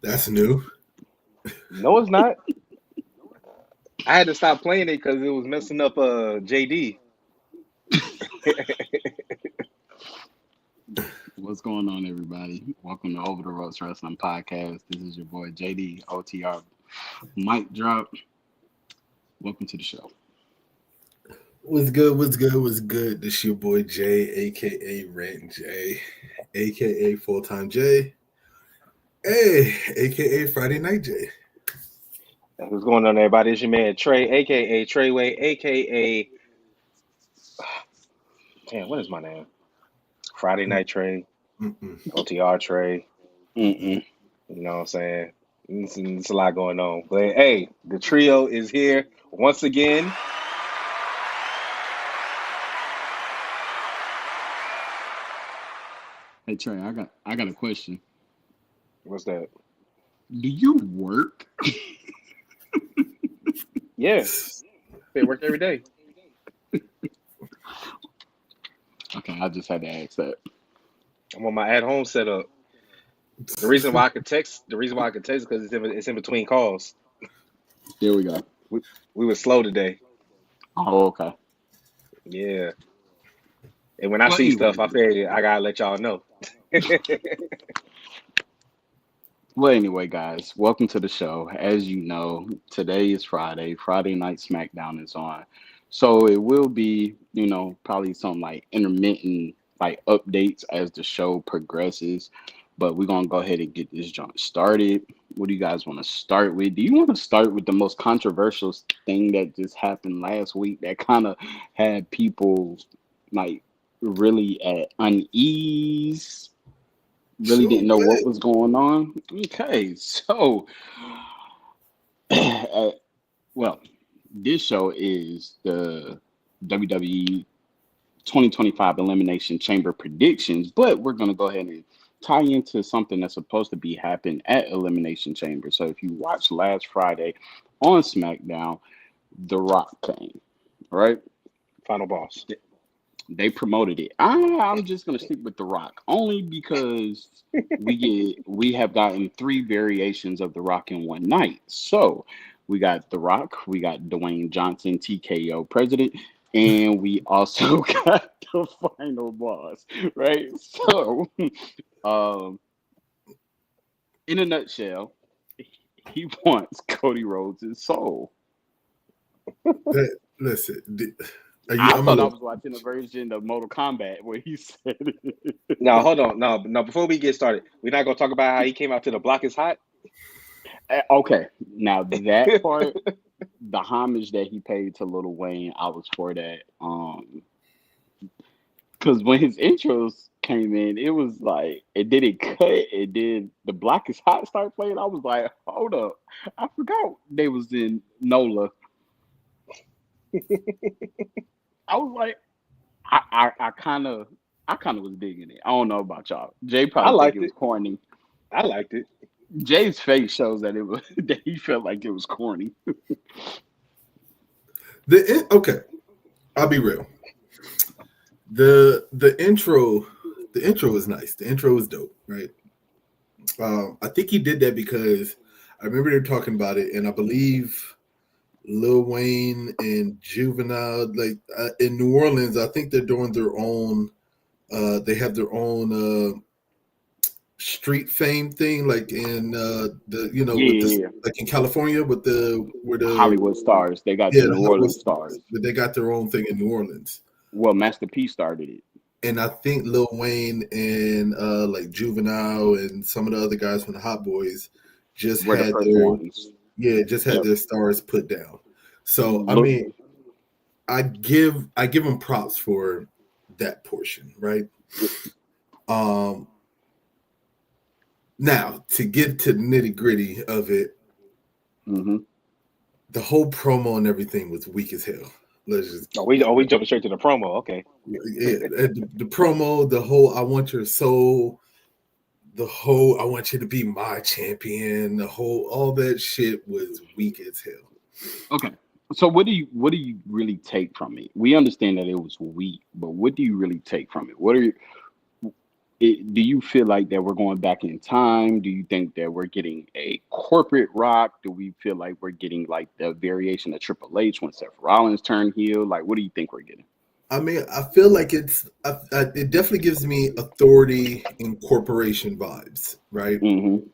That's new. No, it's not. I had to stop playing it because it was messing up JD. What's going on, everybody? Welcome to Over the Ropes Wrestling Podcast. This is your boy JD OTR. Mic drop. Welcome to the show. What's good? What's good? What's good? This your boy Jay, aka Rant J, aka Full Time J, aka Friday Night J. What's going on, everybody? It's your man Trey, aka Treyway, aka damn, what is my name? Friday Night Trey, Mm-mm. OTR Trey. Mm-mm. You know what I'm saying? It's a lot going on. But hey, the trio is here once again. Hey Trey, I got a question. What's that? Do you work? Yeah, they work every day. Okay, I just had to ask that. I'm on my at-home setup. The reason why I could text is because it's in between calls. Here we go. We were slow today. Oh, okay. Yeah. And when I Well, see stuff, anyway, I figure I gotta let y'all know. guys, welcome to the show. As you know, today is Friday. Friday Night SmackDown is on. So it will be, probably some like intermittent like updates as the show progresses. But we're gonna go ahead and get this joint started. What do you guys want to start with? Do you want to start with the most controversial thing that just happened last week that kind of had people like really at unease? Really Sure, didn't know go what ahead. was going on. Okay, so well, this show is the WWE 2025 Elimination Chamber predictions, but we're going to go ahead and tie into something that's supposed to be happening at Elimination Chamber. So if you watched last Friday on SmackDown, The Rock came, right? Final boss. They promoted it. I'm just gonna stick with The Rock only because we have gotten three variations of The Rock in one night. So we got The Rock, we got Dwayne Johnson, TKO president, and we also got the final boss, right? So, um, in a nutshell, he wants Cody Rhodes' soul. Listen, are you? I I'm thought I gonna. was watching a version of Mortal Kombat where he said it. Now hold on. No, before we get started, we're not gonna talk about how he came out to the block is hot. Okay, now that part, the homage that he paid to Lil Wayne, I was for that. Because when his intros came in, it was like it didn't cut. It did the Block is Hot start playing. I was like, hold up, I forgot they was in NOLA. I was like, I kind of was digging it. I don't know about y'all. Jay I probably think it liked was it. corny. I liked it. Jay's face shows that it was that he felt like it was corny. Okay, I'll be real. The intro is nice. The intro is dope, right? I think he did that because I remember they were talking about it, and I believe Lil Wayne and Juvenile, like in New Orleans, I think they're doing their own. They have their own street fame thing, like in the Yeah, with the yeah, yeah. like in California with the where the Hollywood stars. They got yeah the the New Hollywood Orleans stars, stars. but they got their own thing in New Orleans. Well, Master P started it. And I think Lil Wayne and like Juvenile and some of the other guys from the Hot Boys just We're the had first their ones. just had Yep. their stars put down. So I Look, mean, I give them props for that portion, right? Um, Now to get to the nitty gritty of it, hmm the whole promo and everything was weak as hell. Let's just We jumping straight to the promo. Okay. yeah, the promo, the whole I want your soul, the whole I want you to be my champion, the whole all that shit was weak as hell. okay. So what do you really take from it? We understand that it was weak, but what do you really take from it? What are you Do you feel like that we're going back in time? Do you think that we're getting a corporate Rock? Do we feel like we're getting like the variation of Triple H when Seth Rollins turned heel? Like, what do you think we're getting? I mean, I feel like it definitely gives me authority and corporation vibes, right? Mm-hmm.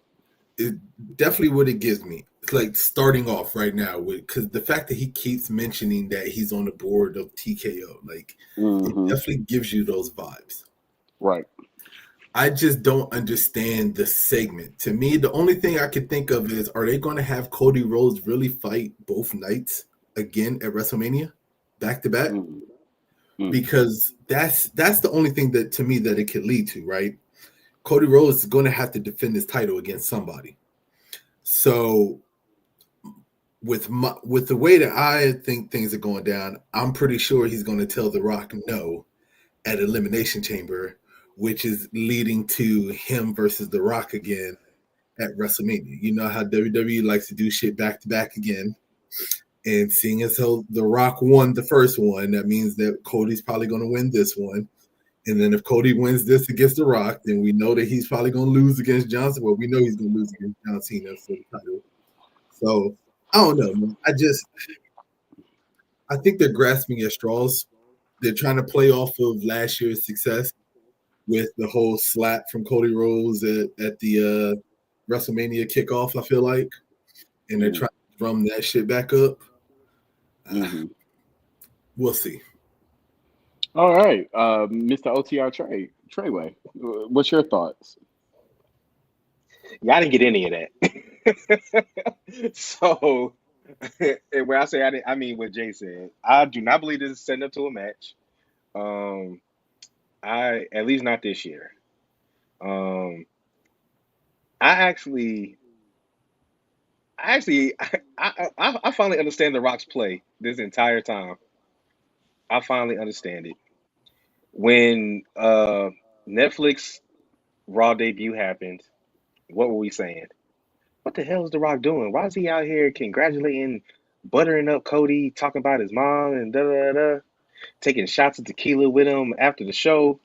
It definitely what it gives me. It's like starting off right now with because the fact that he keeps mentioning that he's on the board of TKO, like it Mm-hmm. definitely gives you those vibes. Right. I just don't understand the segment. To me, the only thing I could think of is are they going to have Cody Rhodes really fight both nights again at WrestleMania, back to back? Mm-hmm. Because that's the only thing that to me that it could lead to, right? Cody Rhodes is going to have to defend his title against somebody. So with the way that I think things are going down, I'm pretty sure he's going to tell The Rock no at Elimination Chamber, which is leading to him versus The Rock again at WrestleMania. You know how WWE likes to do shit back to back again. And seeing as how The Rock won the first one, that means that Cody's probably going to win this one. And then if Cody wins this against The Rock, then we know that he's probably going to lose against Johnson. Well, we know he's going to lose against John Cena for the title. So I don't know, man. I think they're grasping at straws. They're trying to play off of last year's success with the whole slap from Cody Rhodes at the WrestleMania kickoff, I feel like. And they're trying to drum that shit back up. Mm-hmm. We'll see. All right, Mr. OTR Treyway, what's your thoughts? Yeah, I didn't get any of that. So, and when I say I didn't, I mean what Jay said. I do not believe this is setting up to a match. Um, I at least not this year. Um, I actually, I finally understand the Rock's play this entire time. I finally understand it. When Netflix Raw debut happened, what were we saying? What the hell is The Rock doing? Why is he out here congratulating, buttering up Cody, talking about his mom and da da da, taking shots of tequila with him after the show?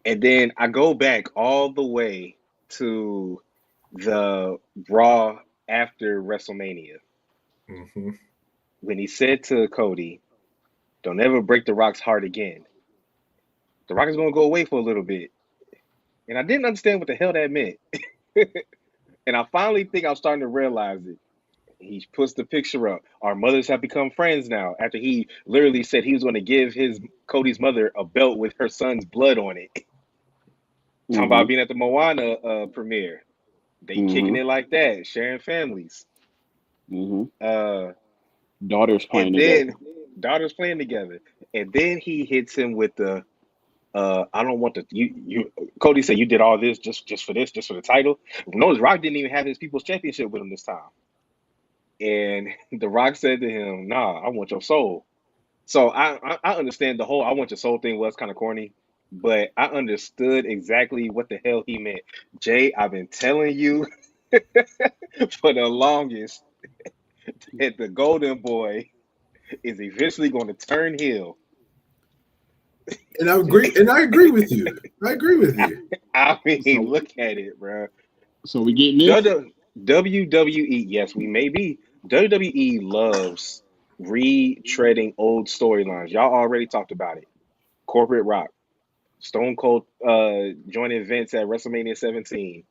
And then I go back all the way to the Raw after WrestleMania Mm-hmm. when he said to Cody, "Don't ever break The Rock's heart again." The Rock is going to go away for a little bit. And I didn't understand what the hell that meant. And I finally think I'm starting to realize it. He puts the picture up. Our mothers have become friends now. After he literally said he was going to give his Cody's mother a belt with her son's blood on it. Talking about Mm-hmm. being at the Moana premiere. They kicking Mm-hmm. it like that, sharing families. Mm-hmm. Uh, Daughters playing and together. then daughters playing together. And then he hits him with the I don't want the you Cody said you did all this just for this, just for the title. Notice Rock didn't even have his people's championship with him this time. And The Rock said to him, "Nah, I want your soul." So I understand the whole "I want your soul" thing was kind of corny, but I understood exactly what the hell he meant. Jay, I've been telling you for the longest that the Golden Boy is eventually going to turn heel. And I agree with you. I agree with you. I mean, So, look at it, bro. so we getting this? WWE, yes, we may be. WWE loves retreading old storylines. Y'all already talked about it. Corporate Rock, Stone Cold joining Vince at WrestleMania 17.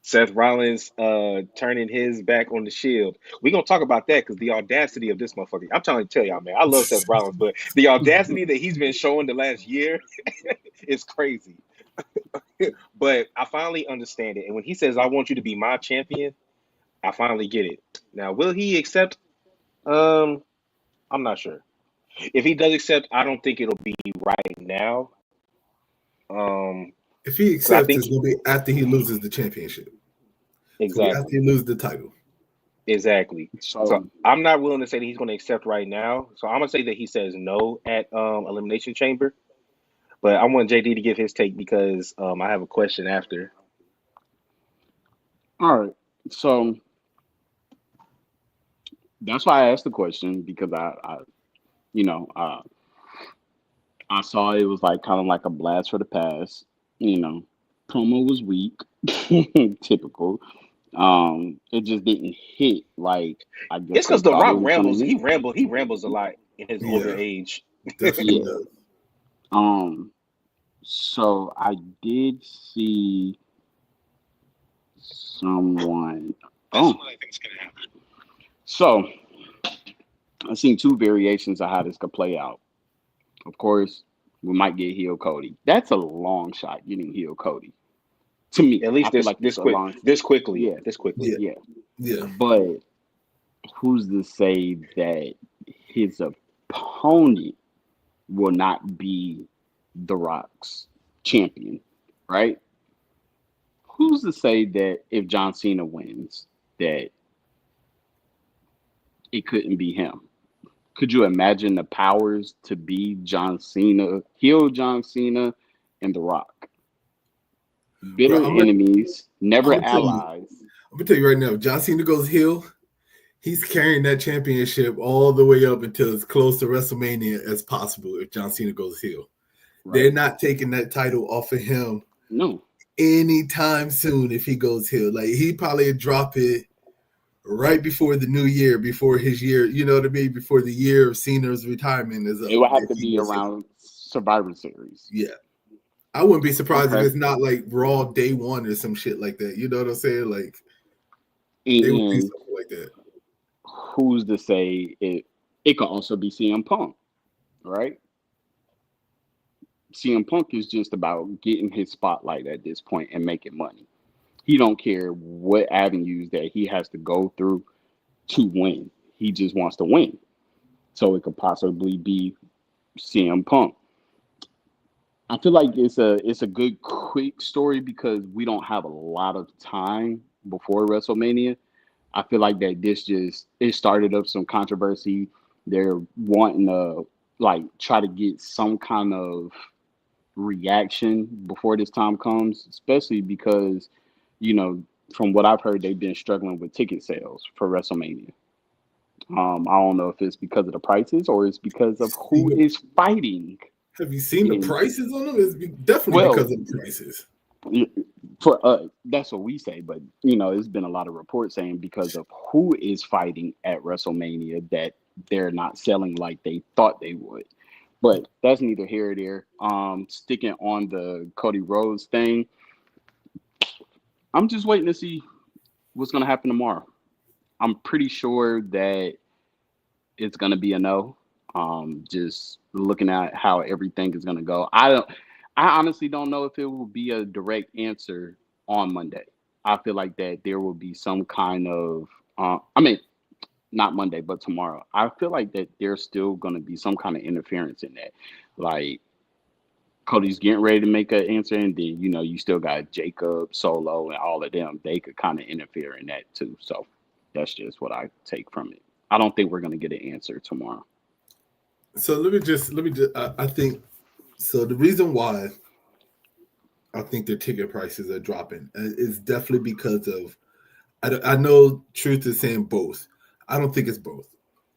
Seth Rollins turning his back on the Shield. We're gonna talk about that because the audacity of this motherfucker. I'm trying to tell y'all, man. I love Seth Rollins, but the audacity that he's been showing the last year is crazy. But I finally understand it. And when he says, "I want you to be my champion," I finally get it. Now, will he accept? Um, I'm not sure. If he does accept, I don't think it'll be right now. Um, If he because I accepts, think it's gonna be after he loses the championship. It's gonna be after exactly, he loses the title. exactly. So So, I'm not willing to say that he's going to accept right now. So I'm gonna say that he says no at Elimination Chamber. But I want JD to give his take because I have a question after. all right. So that's why I asked the question because you know, I saw it was like kind of like a blast for the past. You know, promo was weak, typical. It just didn't hit like I guess It's they because The thought it Rock was gonna rambles. hit. He rambles a lot in his older Yeah, age. definitely Yeah. does. Um. So I did see someone. Oh, so I seen two variations of how this could play out. Of course, we might get heel Cody. That's a long shot getting heel Cody. To me, At I least feel like it's a long. this quickly, Yeah, this quickly. Yeah, yeah. yeah. But who's to say that his opponent will not be The Rock's champion, right? Who's to say that if John Cena wins, that it couldn't be him? Could you imagine the powers to be John Cena, heel John Cena, and The Rock? Bro, Bitter enemies, I'm never gonna tell you, allies. I'm gonna tell you right now. If John Cena goes heel, he's carrying that championship all the way up until as close to WrestleMania as possible. If John Cena goes heel, they're Right? not taking that title off of him No, anytime soon. If he goes heel, like he probably drop it right before the new year, before his year. You know what I mean? Before the year of Cena's retirement is it up. would have If to he be goes heel, around Survivor Series. yeah. I wouldn't be surprised if Okay. it's not like Raw day one or some shit like that. You know what I'm saying? Like they would do And something like that. who's to say it? It could also be CM Punk, right? CM Punk is just about getting his spotlight at this point and making money. He don't care what avenues that he has to go through to win. He just wants to win. So it could possibly be CM Punk. I feel like it's a good quick story because we don't have a lot of time before WrestleMania. I feel like that this just it started up some controversy. They're wanting to like try to get some kind of reaction before this time comes, especially because, you know, from what I've heard, they've been struggling with ticket sales for WrestleMania. I don't know if it's because of the prices or it's because of Seen who the- is fighting Have you seen the in. prices on them? It's definitely Well, because of the prices. for that's what we say, but you know, there's been a lot of reports saying because of who is fighting at WrestleMania that they're not selling like they thought they would. But that's neither here or there. Sticking on the Cody Rhodes thing, I'm just waiting to see what's gonna happen tomorrow. I'm pretty sure that it's gonna be a no. Just looking at how everything is gonna go. I honestly don't know if it will be a direct answer on Monday. I feel like that there will be some kind of I mean not Monday, but tomorrow. I feel like that there's still gonna be some kind of interference in that. Like Cody's getting ready to make an answer, and then you know you still got Jacob, Solo, and all of them. They could kind of interfere in that too. So that's just what I take from it. I don't think we're gonna get an answer tomorrow. So let me just. I think so. The reason why I think the ticket prices are dropping is definitely because of. I know Truth is saying both. I don't think it's both.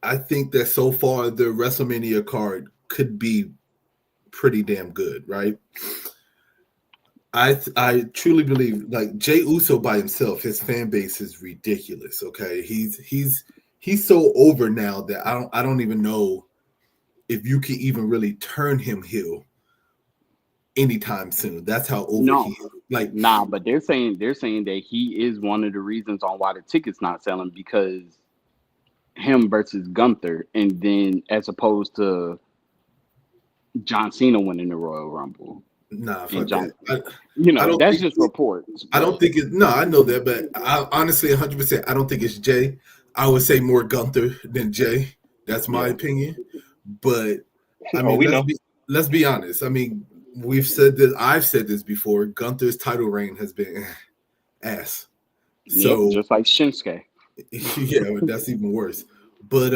I think that so far the WrestleMania card could be pretty damn good, right? I truly believe like Jay Uso by himself, his fan base is ridiculous. Okay, he's so over now that I don't even know if you can even really turn him heel anytime soon. That's how over he No, is. Like, nah, but they're saying that he is one of the reasons on why the tickets not selling because him versus Gunther, and then as opposed to John Cena winning the Royal Rumble nah, and fuck John, that. you I know, don't that's think just reports, I don't but think it. No, I know that, but I honestly 100%. I don't think it's Jay. I would say more Gunther than Jay. That's my yeah, opinion. But I Oh, mean, we know. let's be honest. I mean, we've said this. I've said this before. Gunther's title reign has been ass. yep, So just like Shinsuke. yeah, that's even worse. But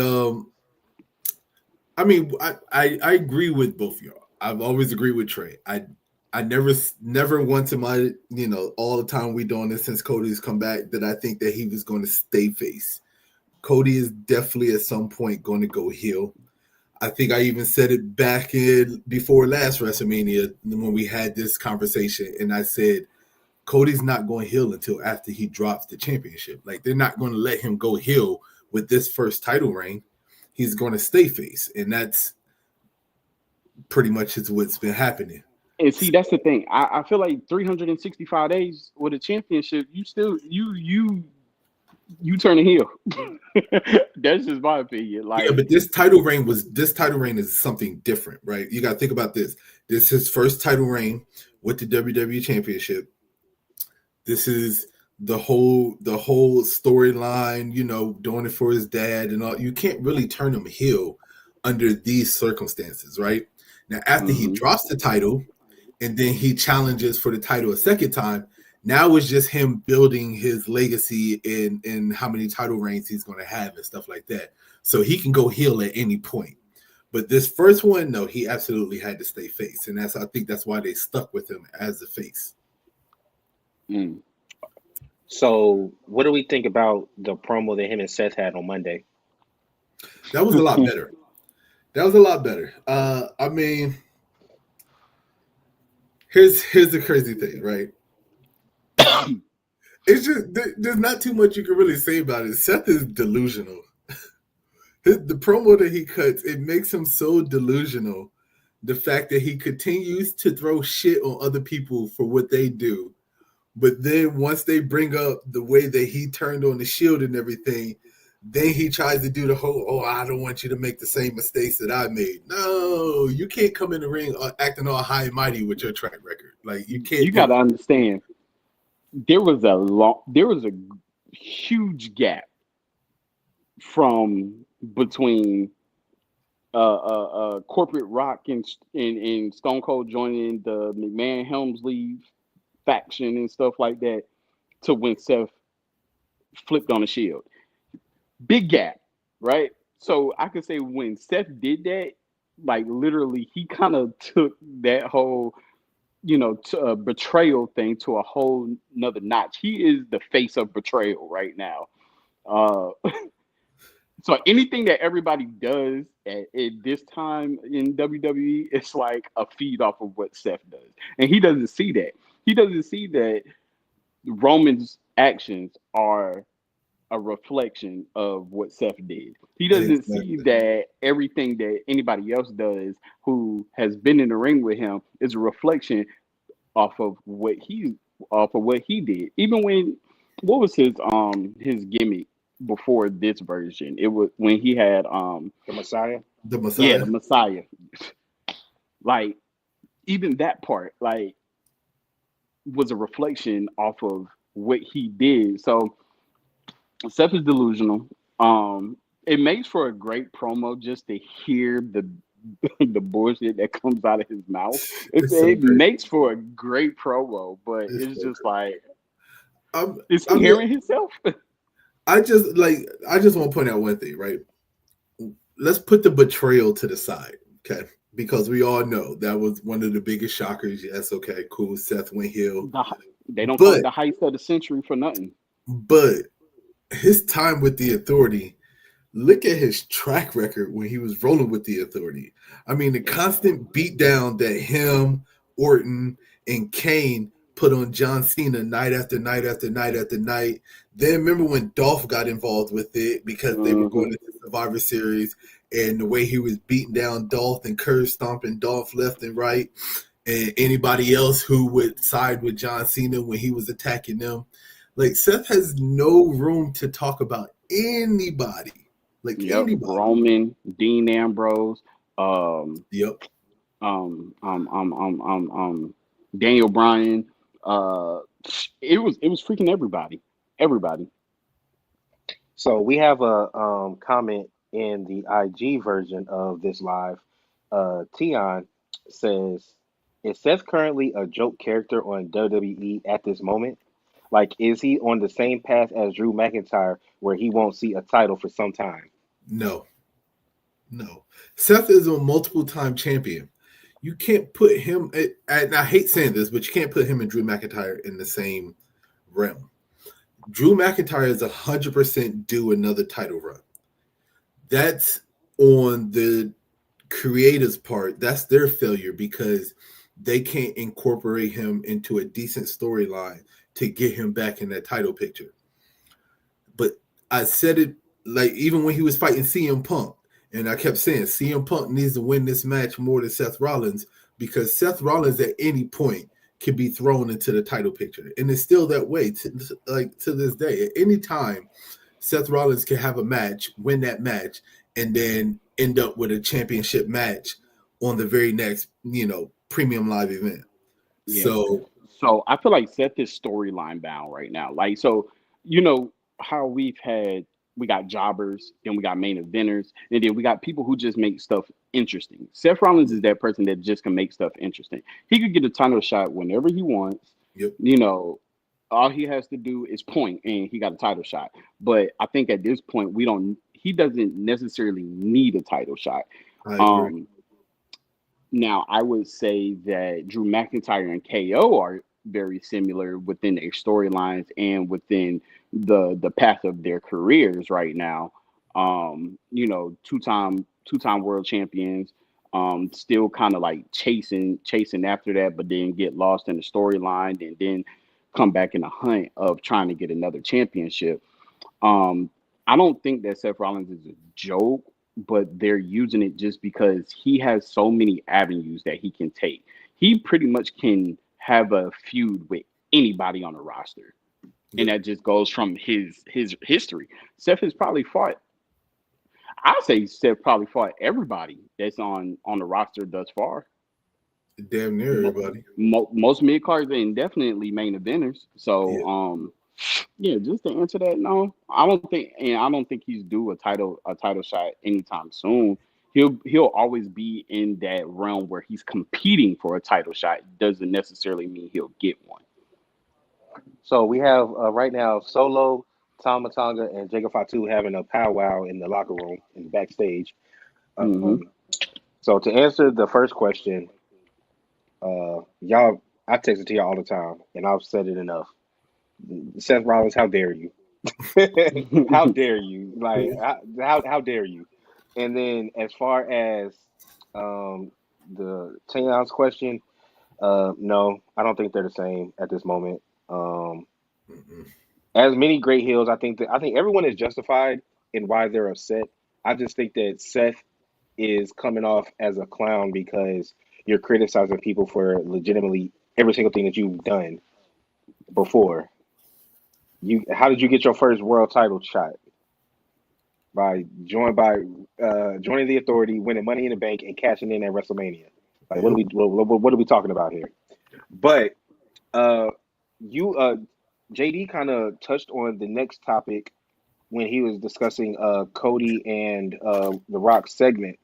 I mean, I agree with both of y'all. I've always agreed with Trey. I never once in my all the time we doing this since Cody's come back that I think that he was going to stay face. Cody is definitely at some point going to go heel. I think I even said it back in before last WrestleMania when we had this conversation, and I said Cody's not going heel until after he drops the championship. Like they're not going to let him go heel with this first title reign. He's going to stay face, and that's pretty much is what's been happening. And see, that's the thing. I feel like 365 days with a championship, you still you turn a heel. That's just my opinion. Yeah, Like, but this title reign is something different, right? You got to think about this. This is his first title reign with the WWE Championship. This is the whole storyline, doing it for his dad and all. You can't really turn him heel under these circumstances, right? Now, after he drops the title and then he challenges for the title a second time, now it's just him building his legacy in how many title reigns he's going to have and stuff like that. So he can go heel at any point. But this first one, no, he absolutely had to stay face, and I think that's why they stuck with him as the face. So, what do we think about the promo that him and Seth had on Monday? That was a lot better. That was a lot better. I mean, here's the crazy thing, right? It's just there's not too much you can really say about it. Seth is delusional. The promo that he cuts, it makes him so delusional. The fact that he continues to throw shit on other people for what they do. But then once they bring up the way that he turned on the Shield and everything, then he tries to do the whole, I don't want you to make the same mistakes that I made. No, you can't come in the ring acting all high and mighty with your track record. Like, you can't. You got to understand, there was a huge gap from between Corporate Rock and Stone Cold joining the McMahon Helmsley faction and stuff like that to when Seth flipped on the Shield. Big gap, right? So I could say when Seth did that, like literally, he kind of took that whole, betrayal thing to a whole nother notch. He is the face of betrayal right now. So anything that everybody does at this time in WWE, it's like a feed off of what Seth does. And he doesn't see that. He doesn't see that Roman's actions are a reflection of what Seth did. He doesn't see that everything that anybody else does who has been in the ring with him is a reflection off of what he did. Even what was his gimmick before this version? It was when he had the Messiah. Yeah, the Messiah. Like, even that part, like, was a reflection off of what he did. So Seth is delusional. It makes for a great promo just to hear the bullshit that comes out of his mouth. It makes for a great promo, but it's just like, is he hearing himself? I just want to point out one thing, right? Let's put the betrayal to the side, okay? Because we all know that was one of the biggest shockers. Yes, okay, cool. Seth went heel. They don't call it the heist of the century for nothing. But his time with the Authority, look at his track record when he was rolling with the Authority. I mean, the constant beatdown that him, Orton, and Kane put on John Cena night after night after night after night. Then remember when Dolph got involved with it because they were going into Survivor Series, and the way he was beating down Dolph and curve stomping Dolph left and right, and anybody else who would side with John Cena when he was attacking them. Like, Seth has no room to talk about anybody. Like, anybody. Roman, Dean Ambrose, Yep. Daniel Bryan. It was freaking everybody. Everybody. So we have a comment in the IG version of this live. Tion says, "Is Seth currently a joke character on WWE at this moment? Like, is he on the same path as Drew McIntyre where he won't see a title for some time?" No. Seth is a multiple-time champion. You can't put him, and I hate saying this, but you can't put him and Drew McIntyre in the same realm. Drew McIntyre is 100% due another title run. That's on the creators part, that's their failure because they can't incorporate him into a decent storyline to get him back in that title picture. But I said it like even when he was fighting CM Punk, and I kept saying CM Punk needs to win this match more than Seth Rollins because Seth Rollins at any point can be thrown into the title picture, and it's still that way to this day. At any time, Seth Rollins can have a match, win that match, and then end up with a championship match on the very next, premium live event. Yeah. So So I feel like Seth is storyline bound right now. Like, so, you know, how we got jobbers, then we got main eventers, and then we got people who just make stuff interesting. Seth Rollins is that person that just can make stuff interesting. He could get a title shot whenever he wants. yep, You know, all he has to do is point and he got a title shot. But I think at this point he doesn't necessarily need a title shot. I agree. Um Now, I would say that Drew McIntyre and KO are very similar within their storylines and within the path of their careers right now. Two-time world champions, still kind of like chasing after that, but then get lost in the storyline and then come back in the hunt of trying to get another championship. Um, I don't think that Seth Rollins is a joke, but they're using it just because he has so many avenues that he can take. He pretty much can have a feud with anybody on the roster, and Yep. that just goes from his history. Seth has probably fought. I'd say Seth probably fought everybody that's on the roster thus far. Damn near everybody. Most mid cards and definitely main eventers. So, Yeah. yeah, just to answer that, no, I don't think he's due a title shot anytime soon. He'll always be in that realm where he's competing for a title shot. Doesn't necessarily mean he'll get one. So we have right now Solo, Tom Matanga, and Jacob Fatu having a powwow in the locker room in the backstage. Hmm. Um, so to answer the first question, y'all, I text it to y'all all the time, and I've said it enough. Seth Rollins, how dare you? How dare you? Like, how dare you? And then as far as um, the Taeyon's question, no, I don't think they're the same at this moment. Mm-mm. As many great heels, I think everyone is justified in why they're upset. I just think that Seth is coming off as a clown because you're criticizing people for legitimately every single thing that you've done before. How did you get your first world title shot? By joining the Authority, winning Money in the Bank, and cashing in at WrestleMania. Like, Yep. what are we talking about here? But uh, you JD kind of touched on the next topic when he was discussing Cody and the Rock segment.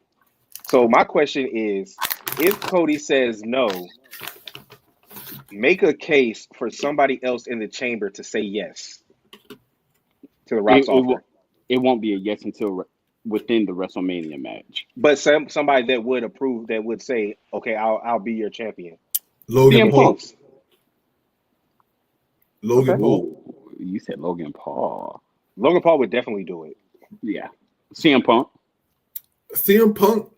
So my question is, if Cody says no, make a case for somebody else in the chamber to say yes to the Rock's It it offer. will it won't be a yes until within the WrestleMania match. But somebody that would approve, that would say, okay, I'll be your champion. Make Logan a CM Paul. Punk. case. Logan Okay. Paul. Whoa, you said Logan Paul. Logan Paul would definitely do it. Yeah, CM Punk. CM Punk.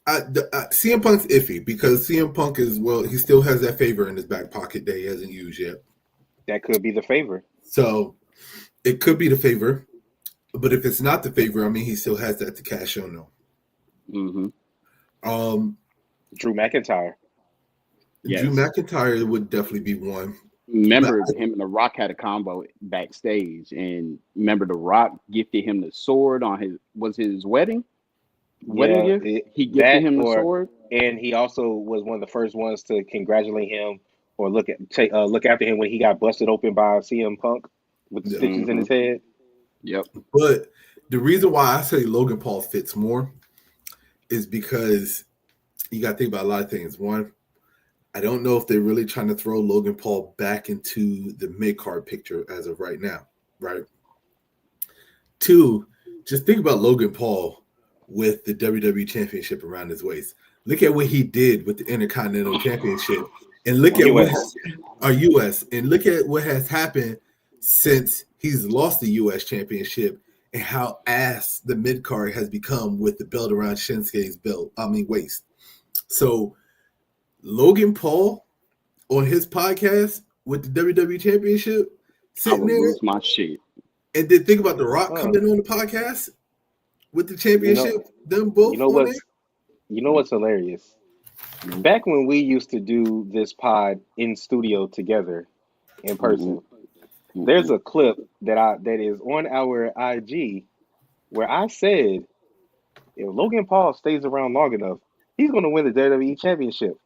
CM Punk's iffy because CM Punk he still has that favor in his back pocket that he hasn't used yet. That could be the favor. So it could be the favor, but if it's not the favor, I mean, he still has that to cash on though. Hmm. Um, Drew McIntyre. Drew Yes. McIntyre would definitely be one, but Remember, him and The Rock had a combo backstage, and remember, The Rock gifted him the sword on his wedding Yeah, gift. He gifted that him the or sword. and he also was one of the first ones to congratulate him or look after him when he got busted open by CM Punk with the yeah. stitches in Hmm. his head. Yep. But the reason why I say Logan Paul fits more is because you got to think about a lot of things. One, I don't know if they're really trying to throw Logan Paul back into the mid card picture as of right now, right? Two, just think about Logan Paul with the WWE Championship around his waist. Look at what he did with the Intercontinental Championship, and look at what U.S. our US, and look at what has happened since he's lost the US Championship, and how ass the mid card has become with the belt around Shinsuke's waist. So Logan Paul on his podcast with the WWE Championship, I sitting would there, lose my shit. and then think about The Rock coming on the podcast with the championship. Them both on there. You know what's hilarious? Back when we used to do this pod in studio together in person, there's a clip that is on our IG where I said if Logan Paul stays around long enough, he's gonna win the WWE Championship.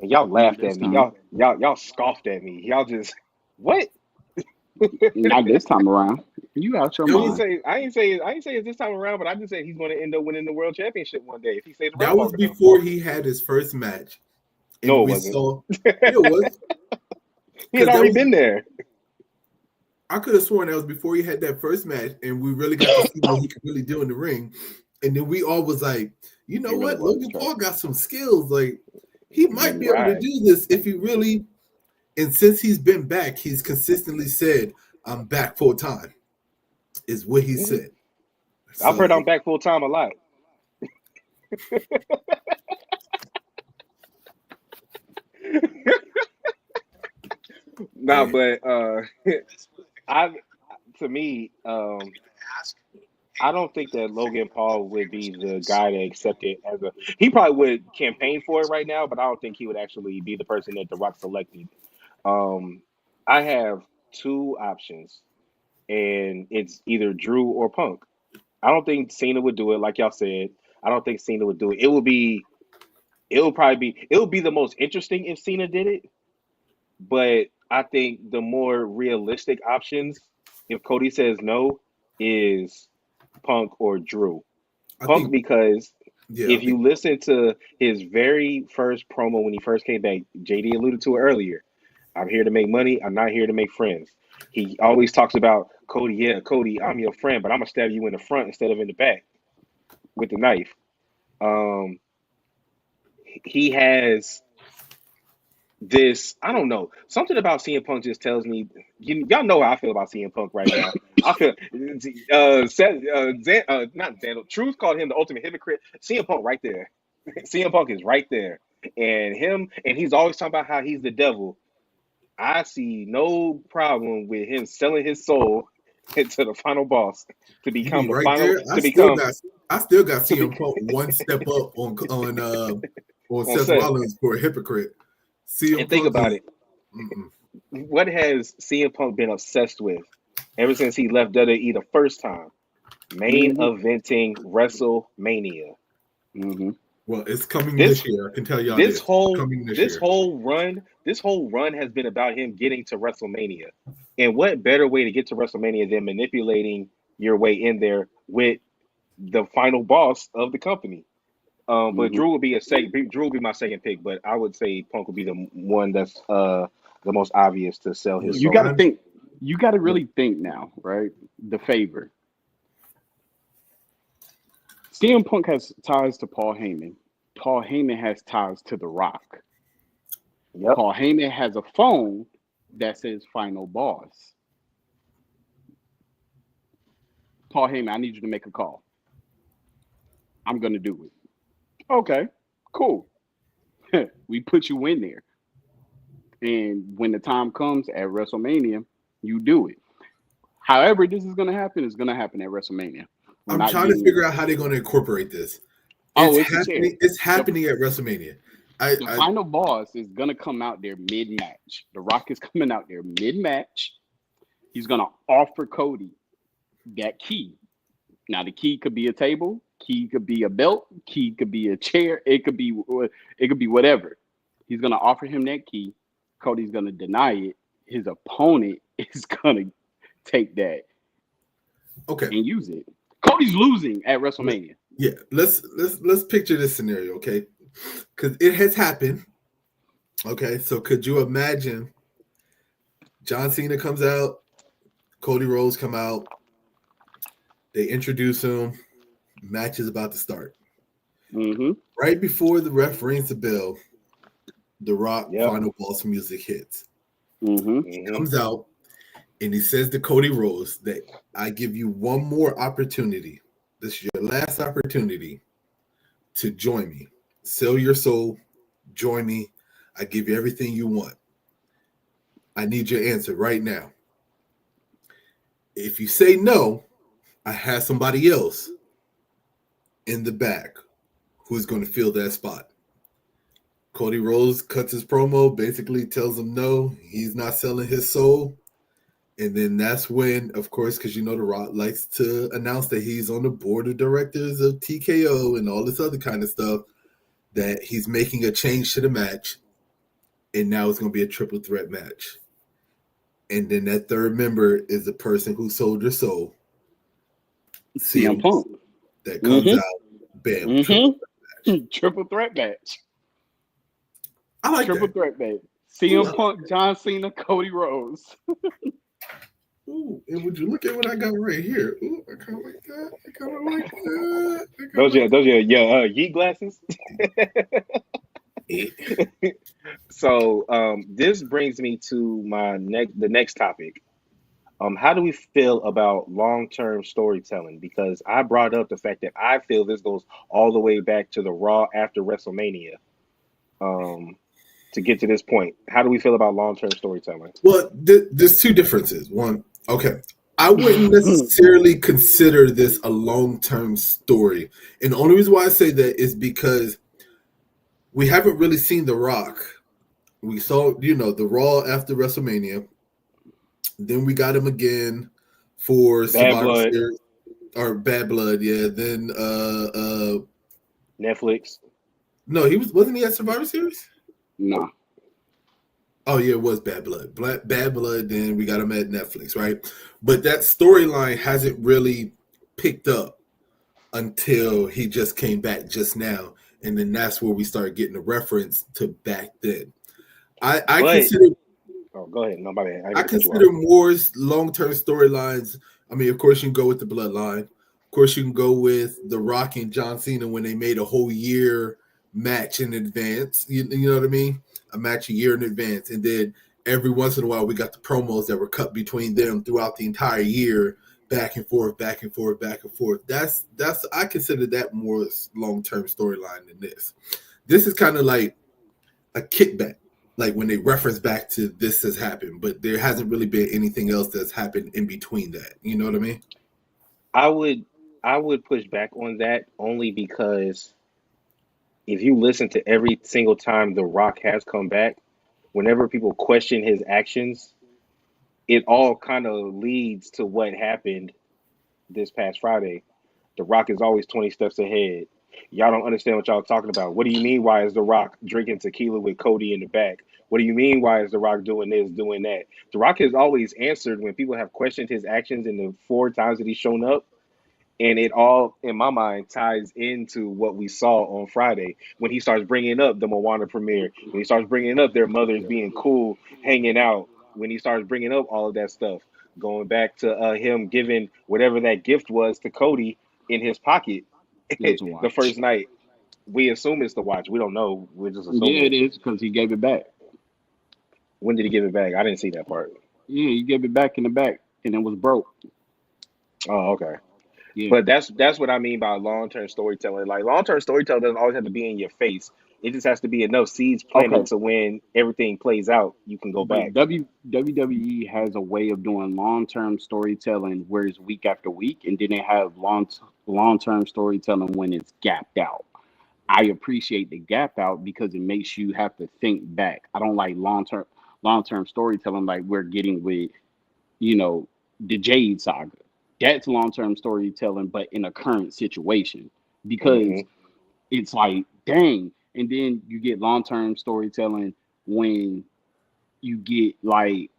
And y'all laughed at me. Y'all scoffed at me. Y'all just what? Not this time around. You out your mind. I ain't say it this time around, but I just said he's going to end up winning the world championship one day if he stays around. That was before he had his first match. And no, it wasn't. It was. He had already been there. I could have sworn that was before he had that first match, and we really got to see what he could really do in the ring. And then we all was like, you know what? Logan Paul got some skills. Like, he might be able to do this if he really. And since he's been back, he's consistently said, I'm back full time, is what he said. I've heard I'm back full time a lot. Nah, but I don't think that Logan Paul would be the guy to accept it as a. He probably would campaign for it right now, but I don't think he would actually be the person that The Rock selected. I have two options, and it's either Drew or Punk. I don't think Cena would do it, like y'all said. I don't think Cena would do it. It would be the most interesting if Cena did it, but I think the more realistic options, if Cody says no, is Punk or Drew. Because if you listen to his very first promo when he first came back, JD alluded to it earlier. I'm here to make money. I'm not here to make friends. He always talks about Cody. Yeah, Cody, I'm your friend, but I'm gonna stab you in the front instead of in the back with the knife. He has this. I don't know. Something about CM Punk just tells me. Y'all know how I feel about CM Punk right now. I feel not Xandal. Truth called him the ultimate hypocrite. CM Punk right there. CM Punk is right there, and he's always talking about how he's the devil. I see no problem with him selling his soul to the final boss to become the final. There? I still got CM Punk one step up on Seth Rollins for a hypocrite. And think about it. What has CM Punk been obsessed with ever since he left WWE the first time? Main eventing WrestleMania. Well, it's coming this year. I can tell y'all this whole run has been about him getting to WrestleMania. And what better way to get to WrestleMania than manipulating your way in there with the final boss of the company? But Drew will be my second pick, but I would say Punk would be the one that's the most obvious to sell his. You got to think. You got to really think now, right? The favor. CM Punk has ties to Paul Heyman. Paul Heyman has ties to The Rock. Yep. Paul Heyman has a phone that says Final Boss. Paul Heyman, I need you to make a call. I'm going to do it. Okay, cool. We put you in there. And when the time comes at WrestleMania, you do it. However this is going to happen, it's going to happen at WrestleMania. I'm trying to figure out how they're going to incorporate this. It's happening at WrestleMania. The final boss is going to come out there mid-match. The Rock is coming out there mid-match. He's going to offer Cody that key. Now, the key could be a table. Key could be a belt. Key could be a chair. It could be whatever. He's going to offer him that key. Cody's going to deny it. His opponent is going to take that and use it. Cody's losing at WrestleMania. Yeah, let's picture this scenario, okay? Because it has happened. Okay, so could you imagine John Cena comes out, Cody Rhodes come out, they introduce him, match is about to start. Right before the ref rings the bell, the Rock final boss music hits. He comes out, And he says to Cody Rhodes that I give you one more opportunity. This is your last opportunity to join me. Sell your soul, join me. I give you everything you want. I need your answer right now. If you say no, I have somebody else in the back who's going to fill that spot. Cody Rhodes cuts his promo, basically tells him no, he's not selling his soul. And then that's when, of course, because The Rock likes to announce that he's on the board of directors of TKO and all this other kind of stuff, that he's making a change to the match. And now it's going to be a triple threat match. And then that third member is the person who sold your soul. CM Punk. That comes out, bam, triple threat match. Triple threat match. I like triple that. threat match. CM Punk, John Cena, Cody Rhodes. Ooh, and would you look at what I got right here? Ooh, I kind of like that. I kind of like that. Those are Yeet glasses. So this brings me to the next topic. How do we feel about long-term storytelling? Because I brought up the fact that I feel this goes all the way back to the Raw after WrestleMania. To get to this point, how do we feel about long-term storytelling? Well, there's two differences. One, okay, I wouldn't necessarily consider this a long-term story. And the only reason why I say that is because we haven't really seen The Rock. We saw, the Raw after WrestleMania. Then we got him again for Survivor Series or Bad Blood, yeah. Then Netflix. No, wasn't he at Survivor Series? No. Oh yeah, it was Bad Blood. Bad Blood. Then we got him at Netflix, right? But that storyline hasn't really picked up until he just came back just now, and then that's where we started getting a reference to back then. I consider. Oh, go ahead. Nobody. I consider more long-term storylines. I mean, of course, you can go with the Bloodline. Of course, you can go with The Rock and John Cena when they made a whole year match in advance. You know what I mean? A match a year in advance. And then every once in a while, we got the promos that were cut between them throughout the entire year, back and forth, back and forth, back and forth. That's I consider that more long-term storyline than this. This is kind of like a kickback. Like when they reference back to this has happened, but there hasn't really been anything else that's happened in between that. You know what I mean? I would push back on that only because if you listen to every single time The Rock has come back, whenever people question his actions, it all kind of leads to what happened this past Friday. The Rock is always 20 steps ahead. Y'all don't understand what y'all talking about. What do you mean? Why is The Rock drinking tequila with Cody in the back? What do you mean? Why is The Rock doing this, doing that? The Rock has always answered when people have questioned his actions in the 4 times that he's shown up. And it all, in my mind, ties into what we saw on Friday when he starts bringing up the Moana premiere, when he starts bringing up their mothers being cool, hanging out, when he starts bringing up all of that stuff, going back to him giving whatever that gift was to Cody in his pocket the first night. We assume it's the watch. We don't know. We're just assuming. Yeah, it is because he gave it back. When did he give it back? I didn't see that part. Yeah, he gave it back in the back, and it was broke. Oh, okay. Yeah. But that's what I mean by long-term storytelling. Like long-term storytelling doesn't always have to be in your face. It just has to be enough seeds planted to when everything plays out, you can go back. WWE has a way of doing long-term storytelling where it's week after week, and then they have long-term storytelling when it's gapped out. I appreciate the gap out because it makes you have to think back. I don't like long-term storytelling like we're getting with, the Jade saga. That's long-term storytelling, but in a current situation because it's like, dang. And then you get long-term storytelling when you get like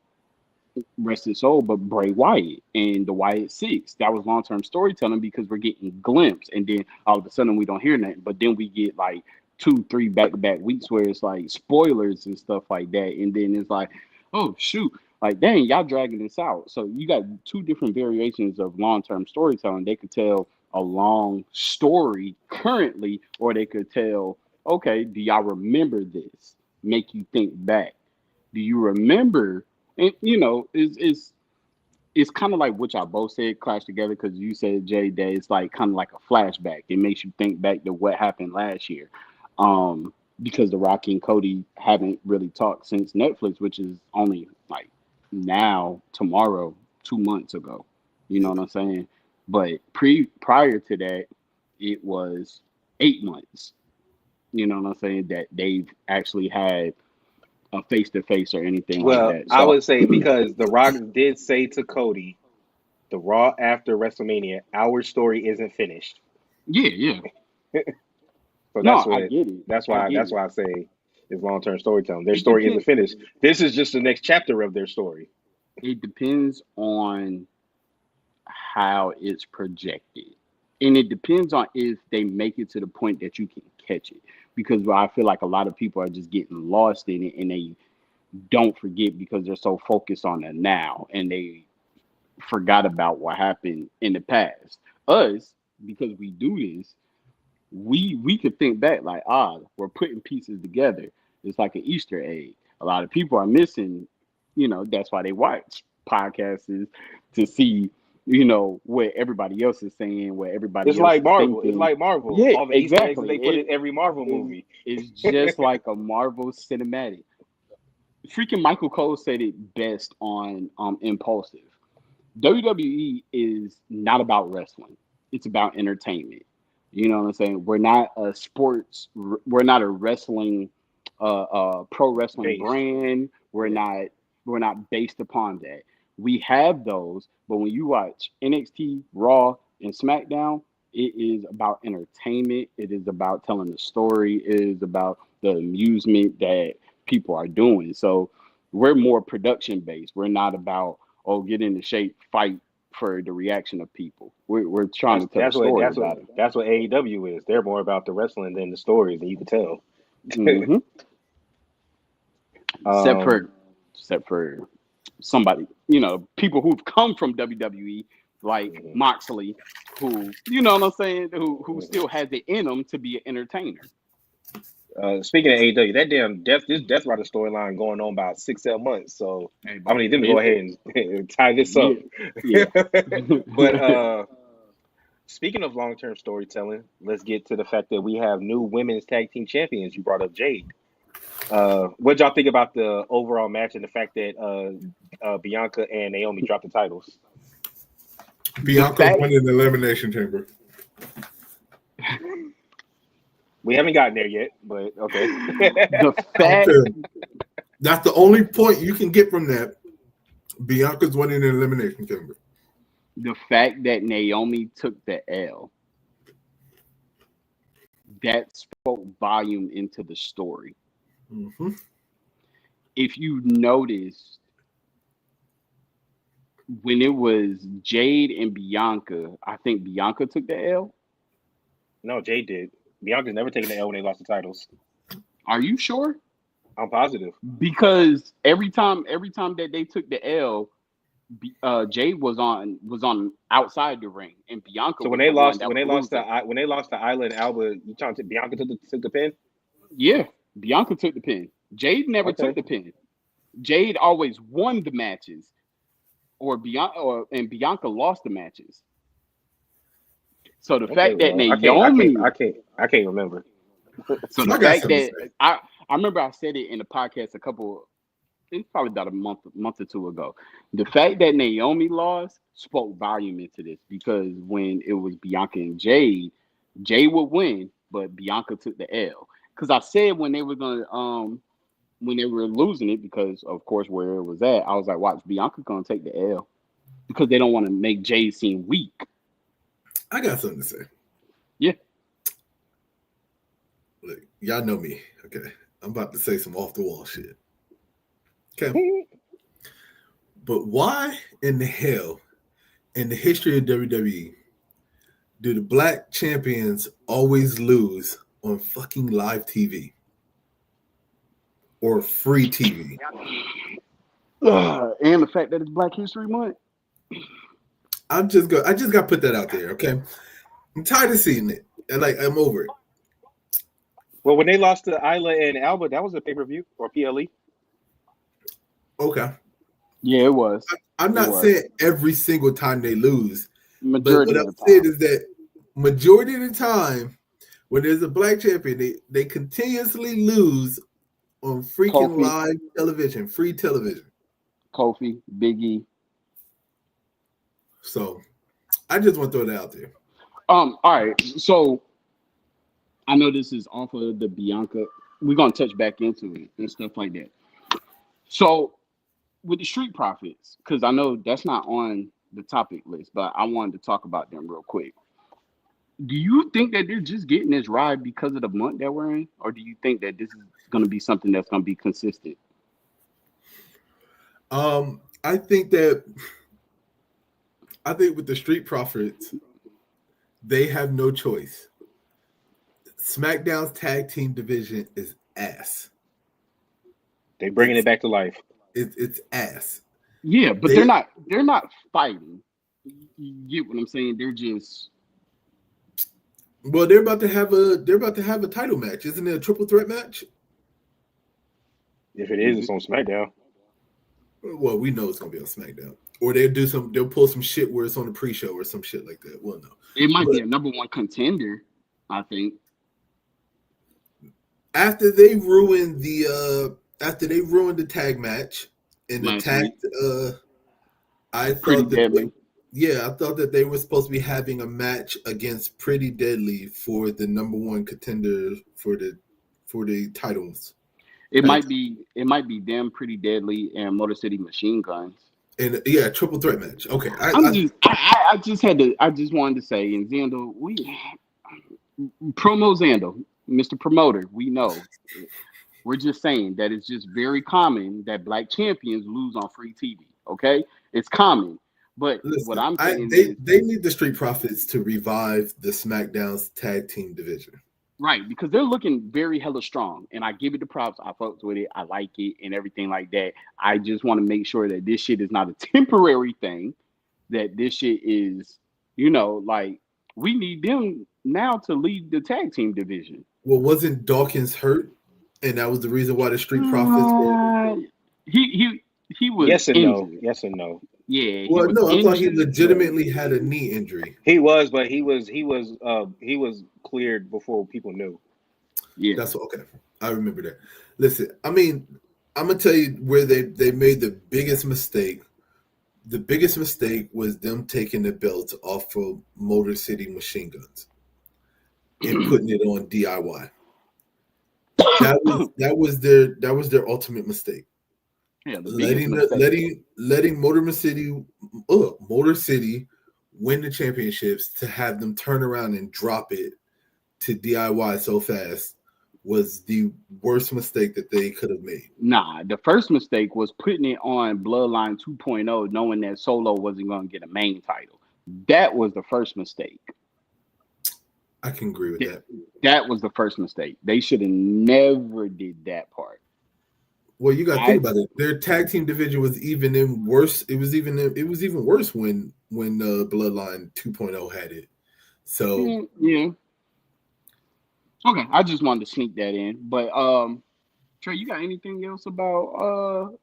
rest his soul, but Bray Wyatt and the Wyatt Six. That was long-term storytelling because we're getting glimpse, and then all of a sudden we don't hear nothing. But then we get like 2-3 back-to-back weeks where it's like spoilers and stuff like that, and then it's like, oh shoot, like dang, y'all dragging this out. So you got 2 different variations of long-term storytelling. They could tell a long story currently, or they could tell, okay, do y'all remember this? Make you think back. Do you remember? And it's it's kind of like what y'all both said clash together because you said Jay that it's like kind of like a flashback. It makes you think back to what happened last year, because the Rocky and Cody haven't really talked since Netflix, which is only like now tomorrow 2 months ago. You know what I'm saying? But prior to that, it was 8 months. You know what I'm saying? That they've actually had a face to face or anything like Well, that. I So would say because The Rock did say to Cody, the Raw after WrestleMania, our story isn't finished. yeah, yeah. So No, I get it. I get that's it. why I say it's long term storytelling. Their It story isn't depends. finished. This is just the next chapter of their story. It depends on how it's projected. And it depends on if they make it to the point that you can catch it. Because I feel like a lot of people are just getting lost in it and they don't forget because they're so focused on the now and they forgot about what happened in the past. Us, because we do this, we could think back like, we're putting pieces together. It's like an Easter egg. A lot of people are missing, that's why they watch podcasts is to see, what everybody else is saying, what It's everybody else like is Marvel. It's thinking. like Marvel. Yeah, All the Easter eggs that exactly. they put in every Marvel It movie. is just like a Marvel cinematic. Freaking Michael Cole said it best on Impulsive. WWE is not about wrestling. It's about entertainment. You know what I'm saying? We're not a sports. We're not a wrestling, pro wrestling Based. brand. We're Yeah. not. We're not based upon that. We have those, but when you watch NXT, Raw, and SmackDown, it is about entertainment. It is about telling the story. It is about the amusement that people are doing. So we're more production based. We're not about get into shape, fight for the reaction of people. We're trying That's to tell a story that's what about it. that's what AEW is. They're more about the wrestling than the stories, and you can tell. Hmm. Except um, for, except for somebody, people who've come from WWE, like mhm, Moxley, who, you know what I'm saying, who mhm. still has it in them to be an entertainer. Speaking of AEW, that damn Death Rider storyline going on about 6 7 months. So Hey, I'm bro, gonna need them to go it, ahead and tie this up. yeah, yeah. But speaking of long term storytelling, let's get to the fact that we have new women's tag team champions. You brought up Jade. What y'all think about the overall match and the fact that Bianca and Naomi dropped the titles? The Bianca's fact, winning the elimination chamber. We haven't gotten there yet, but okay. the I don't fact, care. That's the only point you can get from that. Bianca's winning the elimination chamber. the fact that Naomi took the L, that spoke volume into the story. Mm-hmm. If you noticed, when it was Jade and Bianca, I think Bianca took the L. No, Jade did. Bianca's never taken the L when they lost the titles. Are you sure? I'm positive. Because every time that they took the L, Jade was on outside the ring, and Bianca So was the one that was losing. when they lost to Isla and Alba, you trying to Bianca took the pin? Yeah, Bianca took the pin. Jade never took Okay, the pin. Jade always won the matches, and Bianca lost the matches. So the okay. fact that Well, Naomi, I can't remember. so So the I got fact something to that say. I remember I said it in the podcast it's probably about a month or two ago. The fact that Naomi lost spoke volume into this because when it was Bianca and Jade would win, but Bianca took the L. Because I said when they were losing it, because of course where it was at, I was like, watch, Bianca gonna take the L because they don't want to make Jade seem weak. I got something to say. Yeah. Look, y'all know me. Okay. I'm about to say some off the wall shit. Okay. But why in the hell in the history of WWE do the black champions always lose on fucking live TV or free TV? And the fact that it's Black History Month. I just got to put that out there, okay? I'm tired of seeing it. And like I'm over it. Well, when they lost to Isla and Alba, that was a pay per view or PLE. Okay. Yeah, it was. I'm It not was saying every single time they lose, but majority what of I'm the saying time. is that majority of the time, when there's a black champion, they continuously lose on freaking Kofi, live television, free television. Kofi, Biggie. So I just want to throw that out there. All right. So I know this is off of the Bianca. We're gonna touch back into it and stuff like that. So with the Street Profits, because I know that's not on the topic list, but I wanted to talk about them real quick. Do you think that they're just getting this ride because of the month that we're in, or do you think that this is going to be something that's going to be consistent? I think with the Street Profits, they have no choice. SmackDown's tag team division is ass. They bringing It's it back to life. it's ass. Yeah, but They they're not fighting. You get what I'm saying? They're just well, they're about to have a title match. Isn't it a triple threat match? If it is, is it's it? on SmackDown. Well, we know it's gonna be on SmackDown. Or they'll pull some shit where it's on the pre-show or some shit like that. Well, no. It might be But a number one contender. I think after they ruined the tag match and last week, attacked I pretty thought that deadly. I thought that they were supposed to be having a match against Pretty Deadly for the number one contender for the titles. Right? It might be them, pretty deadly, and Motor City Machine Guns. And yeah, triple threat match. Okay. I just I just wanted to say, and Zando, we promo Zando, Mr. Promoter, we know. We're just saying that it's just very common that black champions lose on free TV. Okay, it's common. But what Listen, I'm saying is they need the Street Profits to revive the SmackDown's tag team division. right because they're looking very hella strong, and I give it the props. I fucks with it. I like it and everything like that. I just want to make sure that this shit is not a temporary thing. That this shit is, like we need them now to lead the tag team division. Well, wasn't Dawkins hurt? And that was the reason why the Street Profits were. Uh, he was Yes and no. injured. Yes and no. Yeah, he Well, was no, I thought he injured, but legitimately had a knee injury. He was, but he was cleared before people knew. yeah. That's okay. I remember that. Listen, I mean, I'm gonna tell you where they made the biggest mistake. The biggest mistake was them taking the belts off of Motor City Machine Guns and putting it on DIY. That was their ultimate mistake. Yeah, the biggest mistake. Letting Motor City win the championships to have them turn around and drop it to DIY so fast was the worst mistake that they could have made. Nah, the first mistake was putting it on Bloodline 2.0, knowing that Solo wasn't going to get a main title. That was the first mistake. I can agree with that. That was the first mistake. They should have never did that part. Well, you got to think about it. Their tag team division was even worse. It was even worse when Bloodline 2.0 had it. So yeah. Okay, I just wanted to sneak that in. But Trey, you got anything else about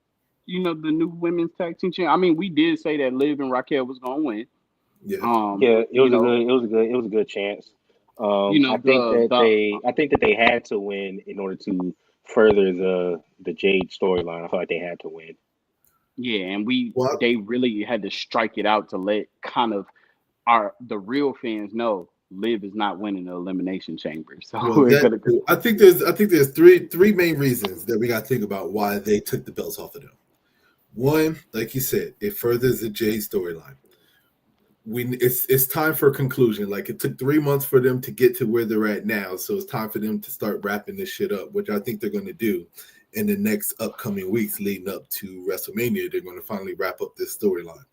the new women's tag team champion? I mean, we did say that Liv and Raquel was gonna win. yeah, Yeah, it was a good chance. I think that they had to win in order to further the Jade storyline. I feel like they had to win. Yeah, and well, they really had to strike it out to let kind of the real fans know Liv is not winning the Elimination Chamber. So we're gonna I think there's three main reasons that we got to think about why they took the belts off of them. One, like you said, it furthers the Jade storyline. It's time for a conclusion. Like it took 3 months for them to get to where they're at now, so it's time for them to start wrapping this shit up, which I think they're going to do in the next upcoming weeks leading up to WrestleMania. They're going to finally wrap up this storyline,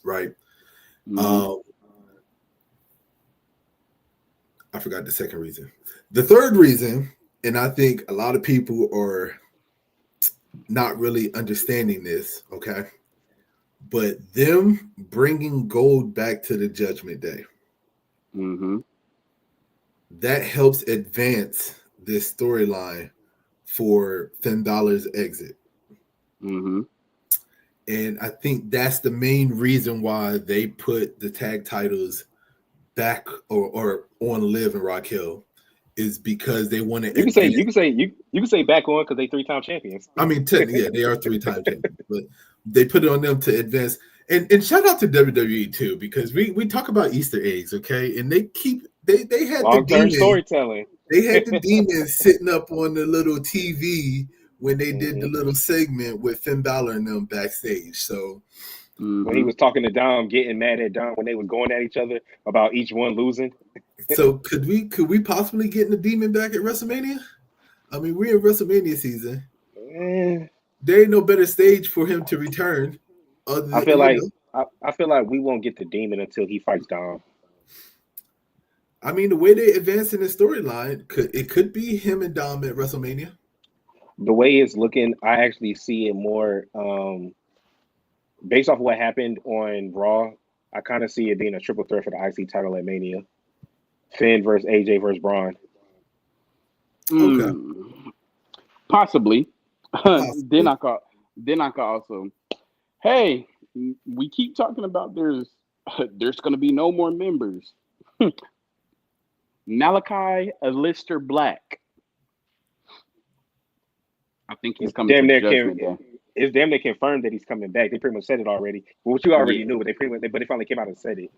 right? mm-hmm. I forgot the second reason. The third reason, and I think a lot of people are not really understanding this, okay? But them bringing gold back to the Judgment Day, Mm-hmm. that helps advance this storyline for Finn Balor's exit. Mm-hmm. And I think that's the main reason why they put the tag titles back or on Liv and Raquel is because they want to You can say advance. you can say you can say back on because they 3-time champions. I mean, technically, yeah, they are 3-time champions, but they put it on them to advance. And shout out to WWE too, because we talk about Easter eggs, okay? And they had the Long-term demon. storytelling. They had the demon sitting up on the little TV when they did the Mhm. little segment with Finn Balor and them backstage. So When he was talking to Dom, getting mad at Dom when they were going at each other about each one losing. could we possibly get the demon back at WrestleMania? I mean, we're in WrestleMania season. Eh, There ain't no better stage for him to return other I than feel like I feel like we won't get the demon until he fights Dom. I mean, the way they advance in the storyline, could be him and Dom at WrestleMania. The way it's looking, I actually see it more based off of what happened on Raw. I kind of see it being a triple threat for the IC title at Mania. Finn versus AJ versus Braun. Okay. Possibly. Possibly. Then I could also. Hey, we keep talking about there's going to be no more members. Malachi Lister Black. I think he's coming Damn for near Judgment Day. It's damn near confirmed that he's coming back. They pretty much said it already. Well, what you already knew, but they finally came out and said it.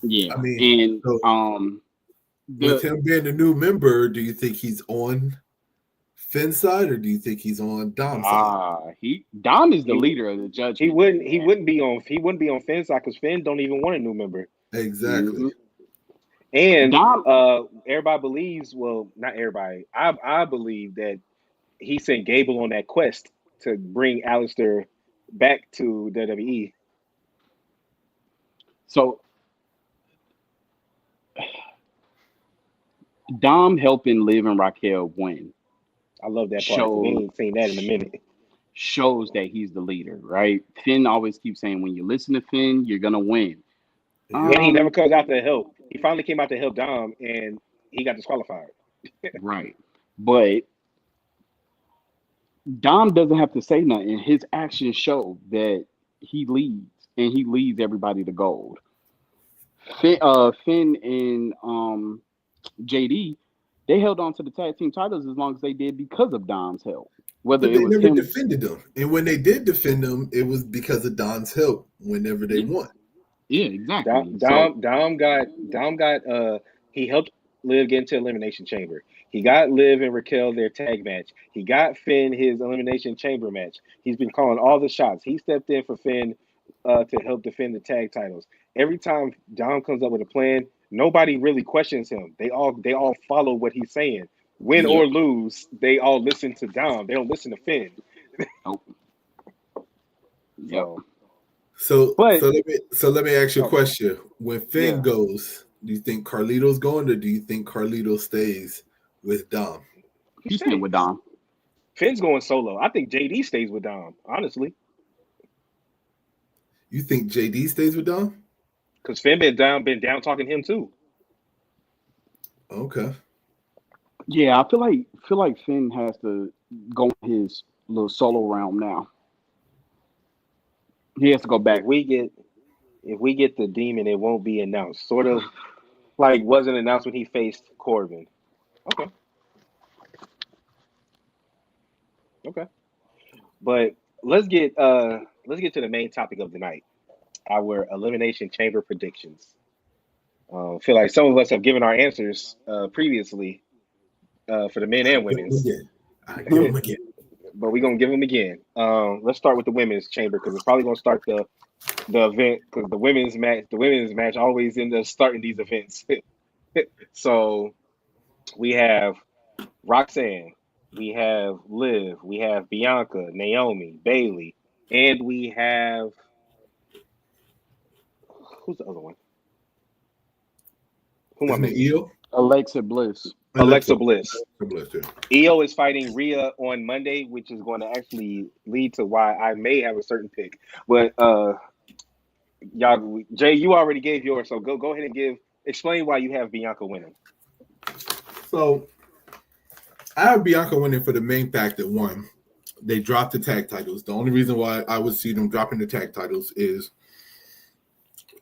Yeah, I mean, and with him being a new member, do you think he's on Finn's side or do you think he's on Dom's side? Dom is the leader of the Judgment. He wouldn't be on Finn's side because Finn don't even want a new member. Exactly. And Dom, everybody believes, well, not everybody. I believe that he sent Gable on that quest to bring Alistair back to WWE. So Dom helping Liv and Raquel win. I love that part. We ain't seen that in a minute. Shows that he's the leader, right? Finn always keeps saying, when you listen to Finn, you're gonna win. And he never comes out to help. He finally came out to help Dom, and he got disqualified. Right, but Dom doesn't have to say nothing. His actions show that he leads, and he leads everybody to gold. Finn and JD, they held on to the tag team titles as long as they did because of Dom's help. Whether But it they was never him, defended them. And when they did defend them, it was because of Dom's help whenever they won. Yeah, exactly. Dom got he helped Liv get into Elimination Chamber. He got Liv and Raquel their tag match. He got Finn his Elimination Chamber match. He's been calling all the shots. He stepped in for Finn to help defend the tag titles. Every time Dom comes up with a plan, nobody really questions him. They all follow what he's saying. Win or lose, they all listen to Dom. They don't listen to Finn. Nope. Yep. So let me ask you a question. When Finn Yeah. goes, do you think Carlito's going or do you think Carlito stays with Dom? He's staying with Dom. Finn's going solo. I think JD stays with Dom, honestly. You think JD stays with Dom? Because Finn been down talking him too. Okay. Yeah, I feel like Finn has to go in his little solo realm now. He has to go back. If we get the demon, it won't be announced. Sort of like wasn't announced when he faced Corbin. Okay. But let's get to the main topic of the night. Our Elimination Chamber predictions. I feel like some of us have given our answers previously for the men and women's. I give them again. But we're gonna give them again. Let's start with the women's chamber because it's probably gonna start the event because the women's match always ends up starting these events. So we have Roxanne, we have Liv, we have Bianca, Naomi, Bailey, and we have who's the other one? Who am I missing? Io? Alexa Bliss. Alexa Bliss. Yeah. Io is fighting Rhea on Monday, which is going to actually lead to why I may have a certain pick. But y'all, Jay, you already gave yours, so go ahead and explain why you have Bianca winning. So I have Bianca winning for the main fact that one, They dropped the tag titles. The only reason why I would see them dropping the tag titles is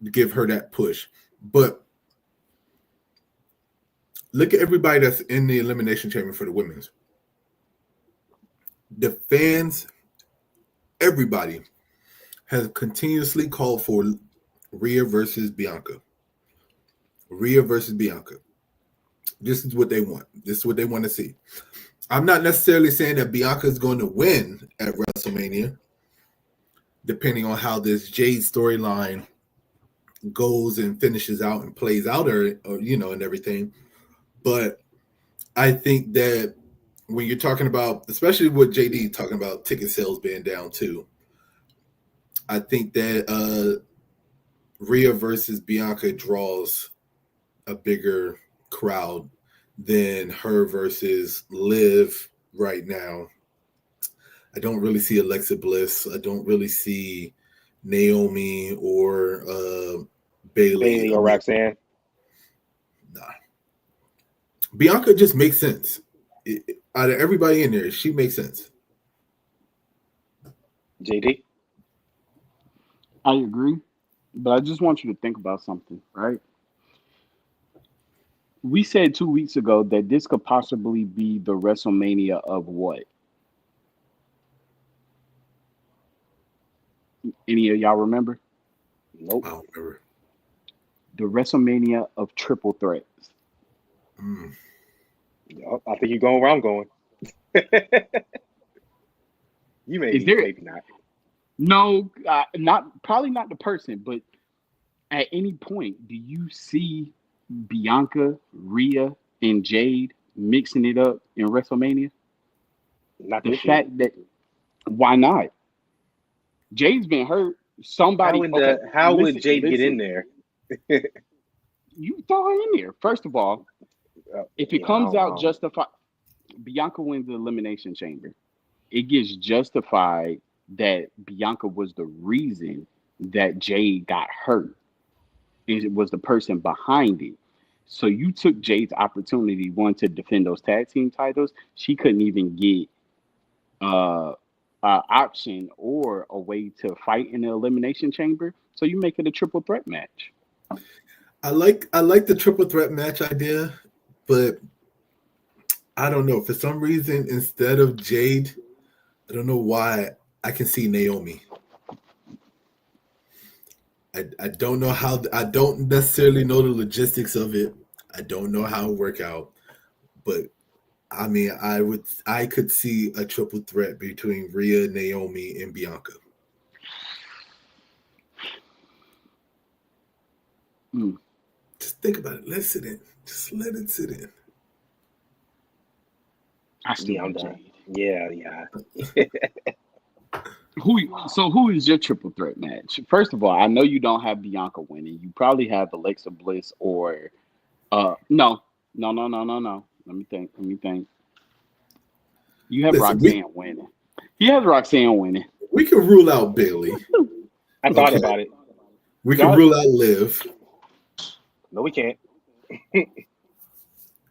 to give her that push. But look at everybody that's in the Elimination Chamber for the women's. The fans, everybody, has continuously called for Rhea versus Bianca. Rhea versus Bianca. This is what they want. This is what they want to see. I'm not necessarily saying that Bianca is going to win at WrestleMania, depending on how this Jade storyline goes and finishes out and plays out, or and everything. But I think that when you're talking about, especially with JD talking about ticket sales being down too, I think that Rhea versus Bianca draws a bigger crowd than her versus Liv right now. I don't really see Alexa Bliss. I don't really see Naomi or Bailey or Roxanne. Nah. Bianca just makes sense. Out of everybody in there, she makes sense. JD? I agree, but I just want you to think about something, right? We said 2 weeks ago that this could possibly be the WrestleMania of what? Any of y'all remember? Nope. I don't remember. The WrestleMania of triple threats. I think you're going where I'm going. You maybe not. No, probably not the person, but at any point, do you see Bianca, Rhea, and Jade mixing it up in WrestleMania? Not the fact that why not? Jade's been hurt. Somebody. How would Jade get in there? You throw her in there. First of all, if it comes out justified, Bianca wins the Elimination Chamber. It gets justified that Bianca was the reason that Jade got hurt. It was the person behind it. So you took Jade's opportunity, one, to defend those tag team titles. She couldn't even get an option or a way to fight in the Elimination Chamber. So you make it a triple threat match. I like the triple threat match idea, but I don't know. For some reason, instead of Jade, I don't know why I can see Naomi. I don't know how. I don't necessarily know the logistics of it. I don't know how it work out, but I mean, I could see a triple threat between Rhea, Naomi, and Bianca. Just think about it. Let it sit in. Just let it sit in. I still I'm done. Yeah. Who is your triple threat match? First of all, I know you don't have Bianca winning. You probably have Alexa Bliss or no. Let me think. You have Roxanne winning. He has Roxanne winning. We can rule out Bailey. I thought about it. We can rule out Liv. No, we can't.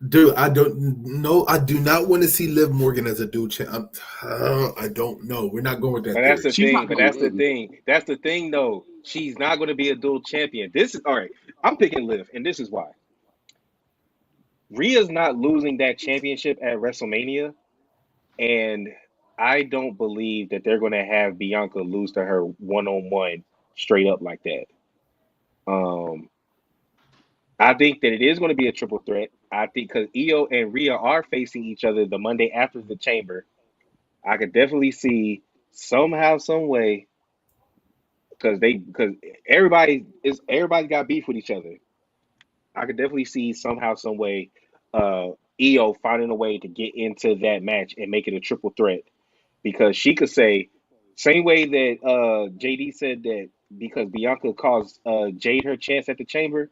Dude, I don't know. I do not want to see Liv Morgan as a dual champ. I don't know. We're not going with that. But that's the thing. That's the thing, though. She's not going to be a dual champion. This is all right. I'm picking Liv, and this is why. Rhea's not losing that championship at WrestleMania, and I don't believe that they're going to have Bianca lose to her one-on-one straight up like that. I think that it is going to be a triple threat. I think because Io and Rhea are facing each other the Monday after the Chamber. I could definitely see somehow, some way, because everybody got beef with each other. I could definitely see somehow, some way, Io finding a way to get into that match and make it a triple threat, because she could say, same way that JD said that because Bianca caused Jade her chance at the Chamber,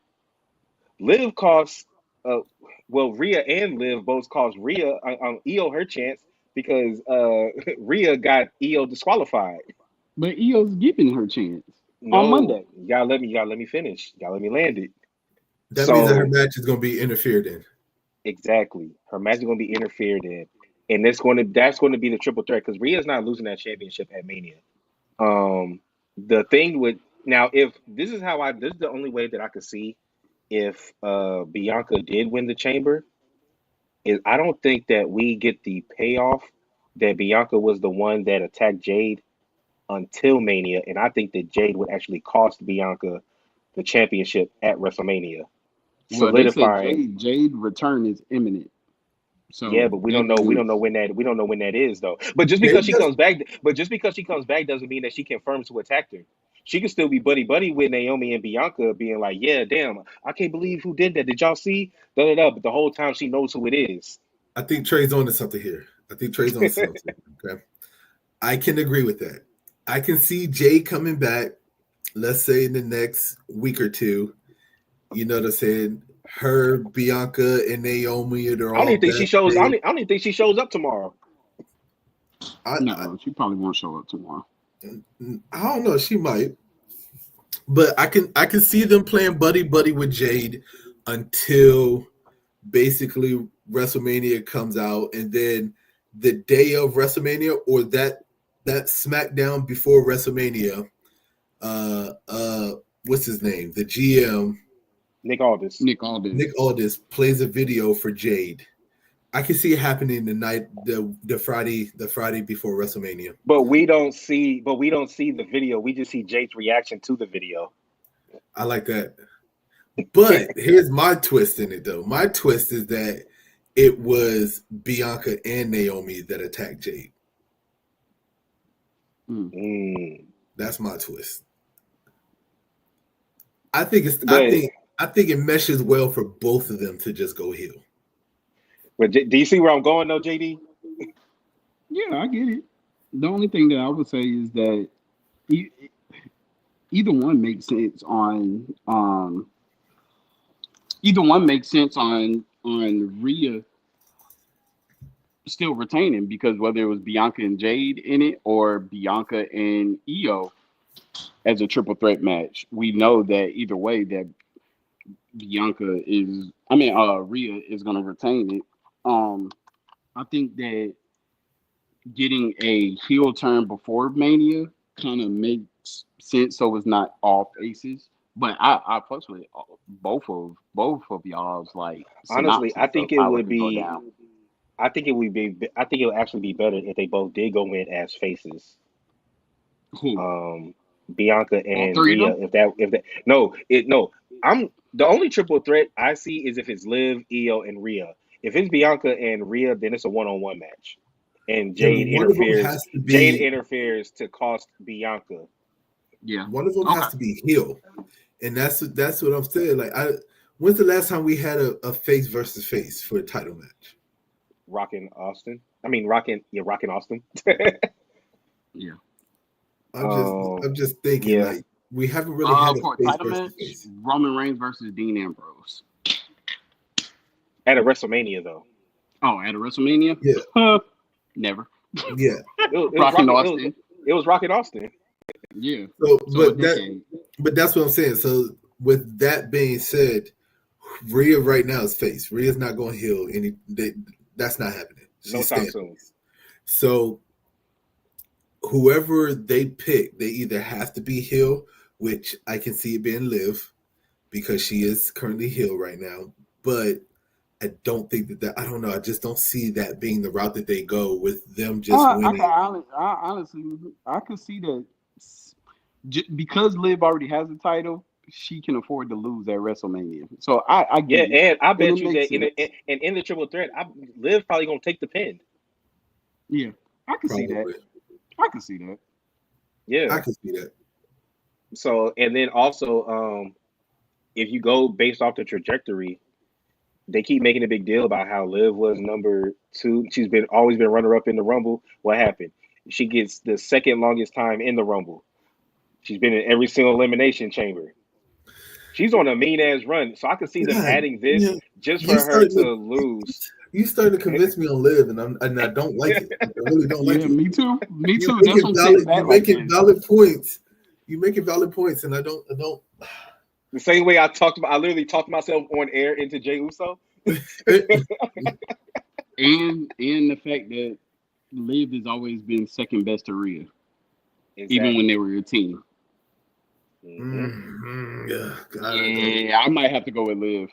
Liv cost Rhea and Liv both cost Io her chance because Rhea got Io disqualified. But Io's giving her chance on Monday. You gotta let me finish. You gotta let me land it. That means that her match is gonna be interfered in. Exactly. Her match is gonna be interfered in. and that's going to be the triple threat because Rhea's not losing that championship at Mania. The thing with now, if this is this is the only way that I could see if Bianca did win the Chamber is I don't think that we get the payoff that Bianca was the one that attacked Jade until Mania, and I think that Jade would actually cost Bianca the championship at WrestleMania, Well, they say solidifying. Jade return is imminent. So Yeah, but we don't know. We don't know when that. We don't know when that is though. But just Jade because she does, comes back, doesn't mean that she confirms to attack her. She can still be buddy buddy with Naomi and Bianca, being like, "Yeah, damn, I can't believe who did that. Did y'all see?" Da da da. But the whole time she knows who it is. I think Trey's on to something here. I think Trey's on to something. Okay. I can agree with that. I can see Jade coming back, let's say in the next week or two. You know what I'm saying? Her, Bianca, and Naomi, they're I don't all even think she shows. backstage. I don't even think she shows up tomorrow. no, she probably won't show up tomorrow. I don't know. She might, but I can see them playing buddy buddy with Jade until basically WrestleMania comes out, and then the day of WrestleMania or that SmackDown before WrestleMania, what's his name? The GM, Nick Aldis. Nick Aldis. Nick Aldis plays a video for Jade. I can see it happening the Friday before WrestleMania. But we don't see the video. We just see Jade's reaction to the video. I like that. But here's my twist in it, though. My twist is that it was Bianca and Naomi that attacked Jade. That's my twist. I think it meshes well for both of them to just go heel. But do you see where I'm going, though, JD? Yeah, I get it. The only thing that I would say is that either one makes sense on Rhea still retaining, because whether it was Bianca and Jade in it or Bianca and Io as a triple threat match, we know that either way that Rhea is going to retain it. I think that getting a heel turn before Mania kind of makes sense, so it's not all faces. But I fucks with both of y'all's like. Honestly, I think it would be. I think it would actually be better if they both did go in as faces. Who? Bianca and Rhea. I'm the only triple threat I see is if it's Liv, Io, and Rhea. If it's Bianca and Rhea, then it's a one-on-one match, and Jade interferes. Jade interferes to cost Bianca. Yeah, one of them has to be heel, and that's what I'm saying. Like, when's the last time we had a face versus face for a title match? Rockin' Austin. Yeah. I'm just thinking like we haven't really had a face versus face. Roman Reigns versus Dean Ambrose. At a WrestleMania, though. Oh, at a WrestleMania? Yeah. Never. Yeah. It was Rockin' Austin. Yeah. But that's what I'm saying. So with that being said, Rhea right now is face. Rhea's not going heel. That's not happening. No time soon. So whoever they pick, they either have to be heel, which I can see it being Liv, because she is currently heel right now. But I don't think that I don't know. I just don't see that being the route that they go with them just winning. Honestly, I could see that because Liv already has the title, she can afford to lose at WrestleMania. So I get it. And I bet you that in the triple threat, Liv probably gonna take the pin. Yeah, I can see that. I can see that. Yeah, I can see that. So, and then also, if you go based off the trajectory, they keep making a big deal about how Liv was number 2. She's always been runner up in the Rumble. What happened? She gets the second longest time in the Rumble. She's been in every single elimination chamber. She's on a mean ass run, so I can see them adding this just for her to lose. You started to convince me on Liv, and I don't like it. I really don't like it. Me too. You're making valid points. You're making valid points, and I don't. The same way I literally talked myself on air into Jey Uso. and the fact that Liv has always been second best to Rhea, even when they were a team. Yeah, yeah, I might have to go with Liv.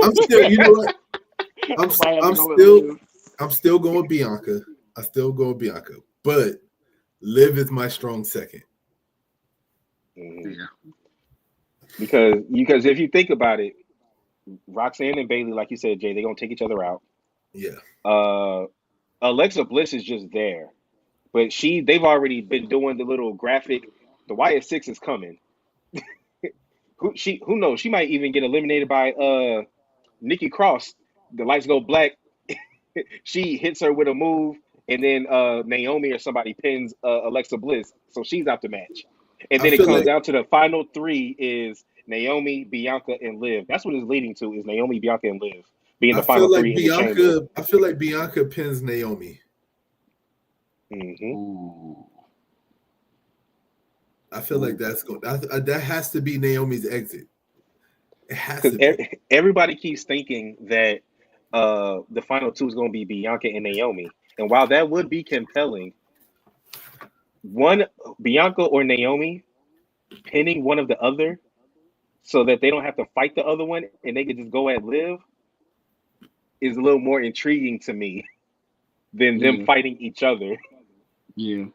I'm still, you know what? I'm still going with Bianca. I still go with Bianca, but Liv is my strong second. Yeah. Because if you think about it, Roxanne and Bayley, like you said, Jay, they're gonna take each other out. Yeah. Alexa Bliss is just there, but they've already been doing the little graphic. The YS6 is coming. Who knows? She might even get eliminated by Nikki Cross. The lights go black. She hits her with a move, and then Naomi or somebody pins Alexa Bliss, so she's out the match. And then it comes down to the final three is Naomi, Bianca, and Liv. That's what it's leading to, is Naomi, Bianca, and Liv being the final three in the chamber. I feel like Bianca pins Naomi. I feel like that has to be Naomi's exit. It has to be. Everybody keeps thinking that the final two is going to be Bianca and Naomi. And while that would be compelling, Bianca or Naomi pinning one of the other so that they don't have to fight the other one and they can just go at Liv is a little more intriguing to me than them fighting each other. Yeah.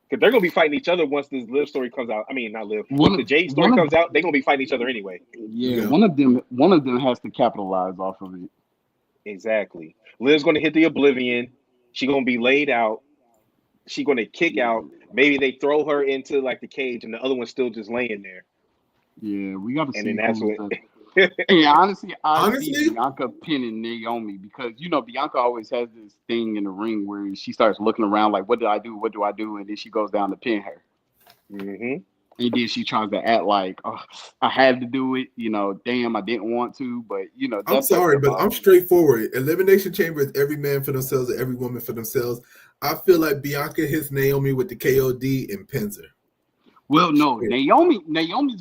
Because they're going to be fighting each other once this Liv story comes out. I mean, not Liv. Once the Jade story comes out, they're going to be fighting each other anyway. Yeah, one of them has to capitalize off of it. Exactly. Liv's going to hit the Oblivion. She's going to be laid out. She's going to kick out. Maybe they throw her into like the cage and the other one's still just laying there. Yeah, we got to see. And then that's what... Hey, honestly, I see Bianca pinning Naomi because, Bianca always has this thing in the ring where she starts looking around like, what do I do? What do I do? And then she goes down to pin her. Mm-hmm. And then she tries to act like, oh, I had to do it. Damn, I didn't want to. But, that's I'm sorry, but I'm straightforward. Elimination Chamber is every man for themselves and every woman for themselves. I feel like Bianca hits Naomi with the KOD and pins her. Well, no, Naomi's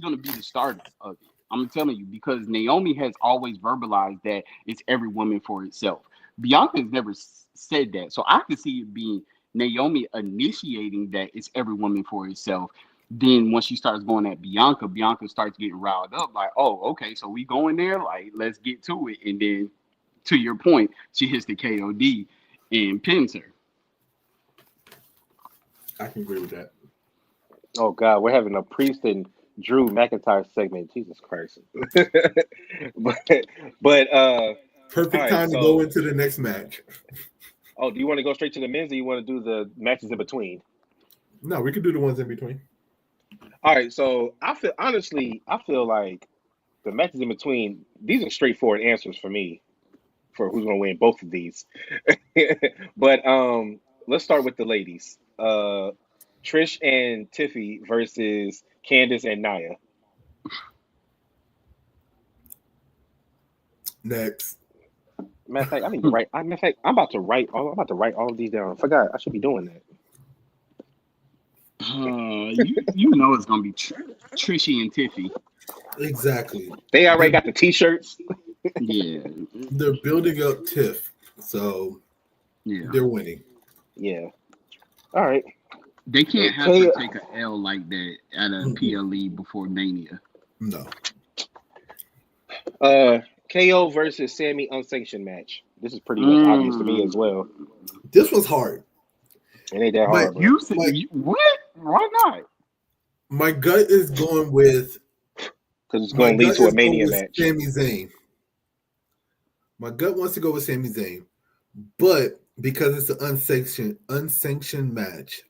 going to be the starter of it. I'm telling you, because Naomi has always verbalized that it's every woman for itself. Bianca has never said that. So I could see it being Naomi initiating that it's every woman for itself. Then once she starts going at Bianca starts getting riled up like, oh, okay, so we going there? Like, let's get to it. And then, to your point, she hits the KOD and pins her. I can agree with that. Oh, God, we're having a Priest and Drew McIntyre segment. Jesus Christ. but perfect time to go into the next match. Oh, do you want to go straight to the men's or you want to do the matches in between? No, we could do the ones in between. All right, so I feel like the matches in between, these are straightforward answers for me for who's going to win both of these. But let's start with the ladies. Trish and Tiffy versus Candice and Nia. Next. Matter of fact, I need to write. I'm about to write all of these down. I forgot. I should be doing that. You know it's gonna be Trishy and Tiffy. Exactly. They already got the T-shirts. Yeah. They're building up Tiff, so they're winning. Yeah. All right. They can't have to take an L like that at a PLE before Mania. No. KO versus Sammy unsanctioned match. This is pretty much obvious to me as well. This was hard. It ain't that hard. What? Why not? My gut is going with because it's going to lead to a Mania match. Sami Zayn. My gut wants to go with Sami Zayn, but because it's an unsanctioned match,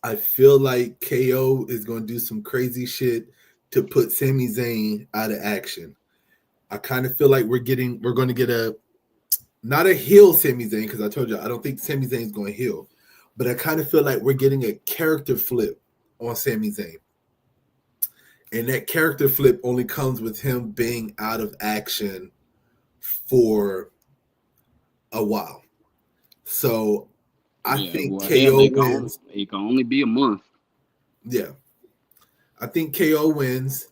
I feel like KO is going to do some crazy shit to put Sami Zayn out of action. I kind of feel like we're going to get not a heel Sami Zayn, because I told you I don't think Sami Zayn is going to heel, but I kind of feel like we're getting a character flip on Sami Zayn. And that character flip only comes with him being out of action for a while. So I think KO wins. It can only be a month. Yeah. I think KO wins.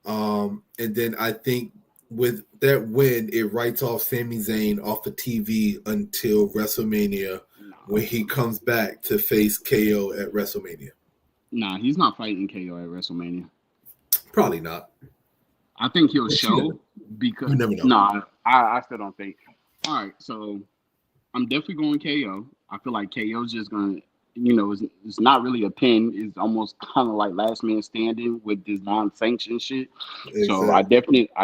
And then I think with that win, it writes off Sami Zayn off of TV until WrestleMania when he comes back to face KO at WrestleMania. Nah, he's not fighting KO at WrestleMania. Probably not. I think he'll show because you never know. Nah, I still don't think. All right, so I'm definitely going KO. I feel like KO's just gonna, it's not really a pin. It's almost kind of like last man standing with this non-sanctioned shit. Exactly. So I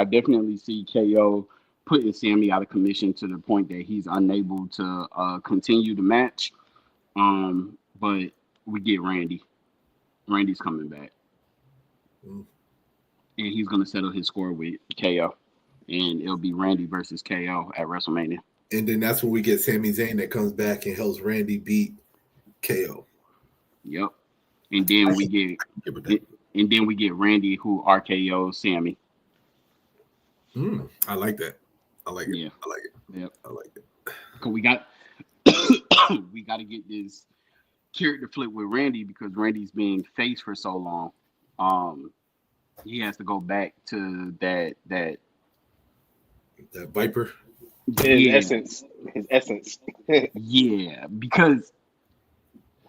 definitely see KO putting Sami out of commission to the point that he's unable to continue the match. But we get Randy. Randy's coming back. And he's going to settle his score with KO. And it'll be Randy versus KO at WrestleMania. And then that's when we get Sami Zayn that comes back and helps Randy beat KO. Yep. And then we get Randy who RKO Sami. I like that. I like it. Yeah. I like it. Yep. I like it. Cause we got to get this character flip with Randy because Randy's been face for so long. He has to go back to that Viper. His essence. Yeah, because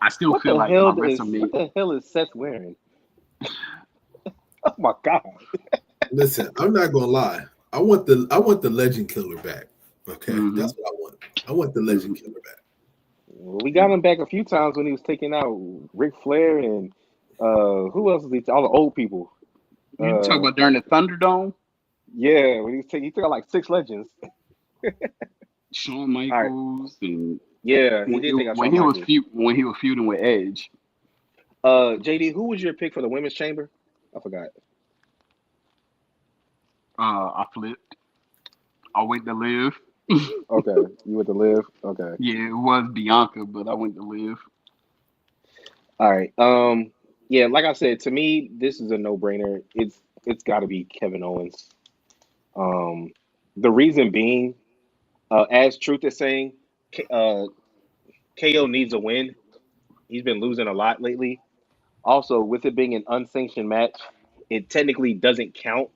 I still what feel like WrestleMania. What the hell is Seth wearing? Oh my god! Listen, I'm not gonna lie. I want the Legend Killer back. Okay, that's what I want. I want the Legend Killer back. Well, we got him back a few times when he was taking out Ric Flair and who else was he? All the old people. You talking about during the Thunderdome? Yeah, when he took out like 6 legends. Shawn Michaels and yeah, when he was feuding with Edge. JD, who was your pick for the women's chamber? I forgot. I flipped. I went to Liv. Okay, you went to Liv. Okay. Yeah, it was Bianca, but I went to Liv. All right. Yeah, like I said, to me, this is a no-brainer. It's got to be Kevin Owens. The reason being, as Truth is saying, KO needs a win. He's been losing a lot lately. Also, with it being an unsanctioned match, it technically doesn't count.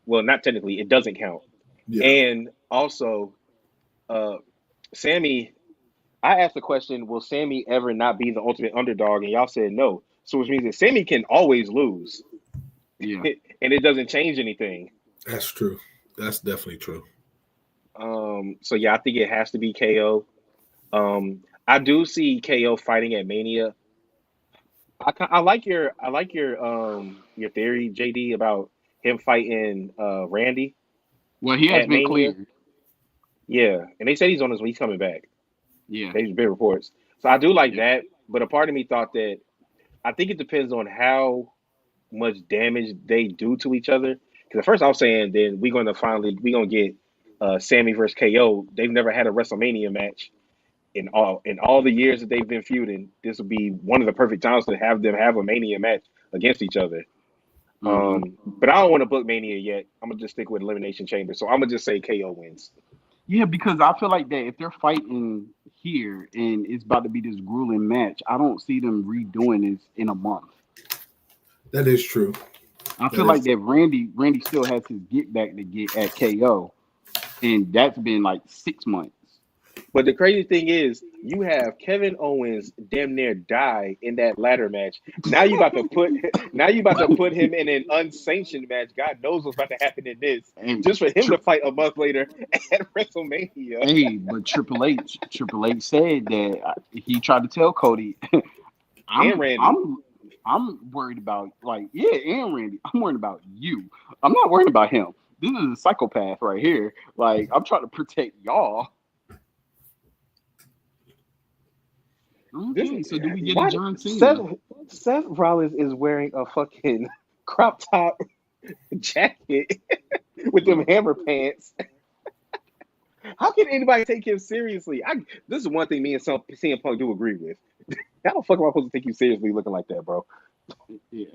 Well, not technically, it doesn't count. Yeah. And also, Sami, I asked the question, will Sami ever not be the ultimate underdog? And y'all said no. So which means that Sami can always lose. Yeah. And it doesn't change anything. That's true. That's definitely true. So yeah, I think it has to be KO. I do see KO fighting at Mania. I like your theory, JD, about him fighting Randy. Well, he has been cleared. Yeah, and they said he's coming back. Yeah, there's been reports. So I do like that, but a part of me thought that I think it depends on how much damage they do to each other. Because at first I was saying then we're gonna get Sami versus KO. They've never had a WrestleMania match in all the years that they've been feuding. This would be one of the perfect times to have them have a Mania match against each other. But I don't want to book Mania yet. I'm gonna just stick with Elimination Chamber. So I'm gonna just say KO wins. Yeah, because I feel like that if they're fighting here and it's about to be this grueling match, I don't see them redoing this in a month. That is true. I feel like that Randy still has his get back to get at KO, and that's been like 6 months. But the crazy thing is, you have Kevin Owens damn near die in that ladder match. Now you about to put him in an unsanctioned match. God knows what's about to happen in this. And just for him to fight a month later at WrestleMania. Hey, but Triple H said that he tried to tell Cody and Randy. I'm worried about and Randy. I'm worried about you. I'm not worried about him. This is a psychopath right here. Like, I'm trying to protect y'all. Okay, so do we get a John Cena? Seth Rollins is wearing a fucking crop top jacket with them hammer pants. How can anybody take him seriously? This is one thing me and CM Punk do agree with. How the fuck am I supposed to take you seriously looking like that, bro? Yeah.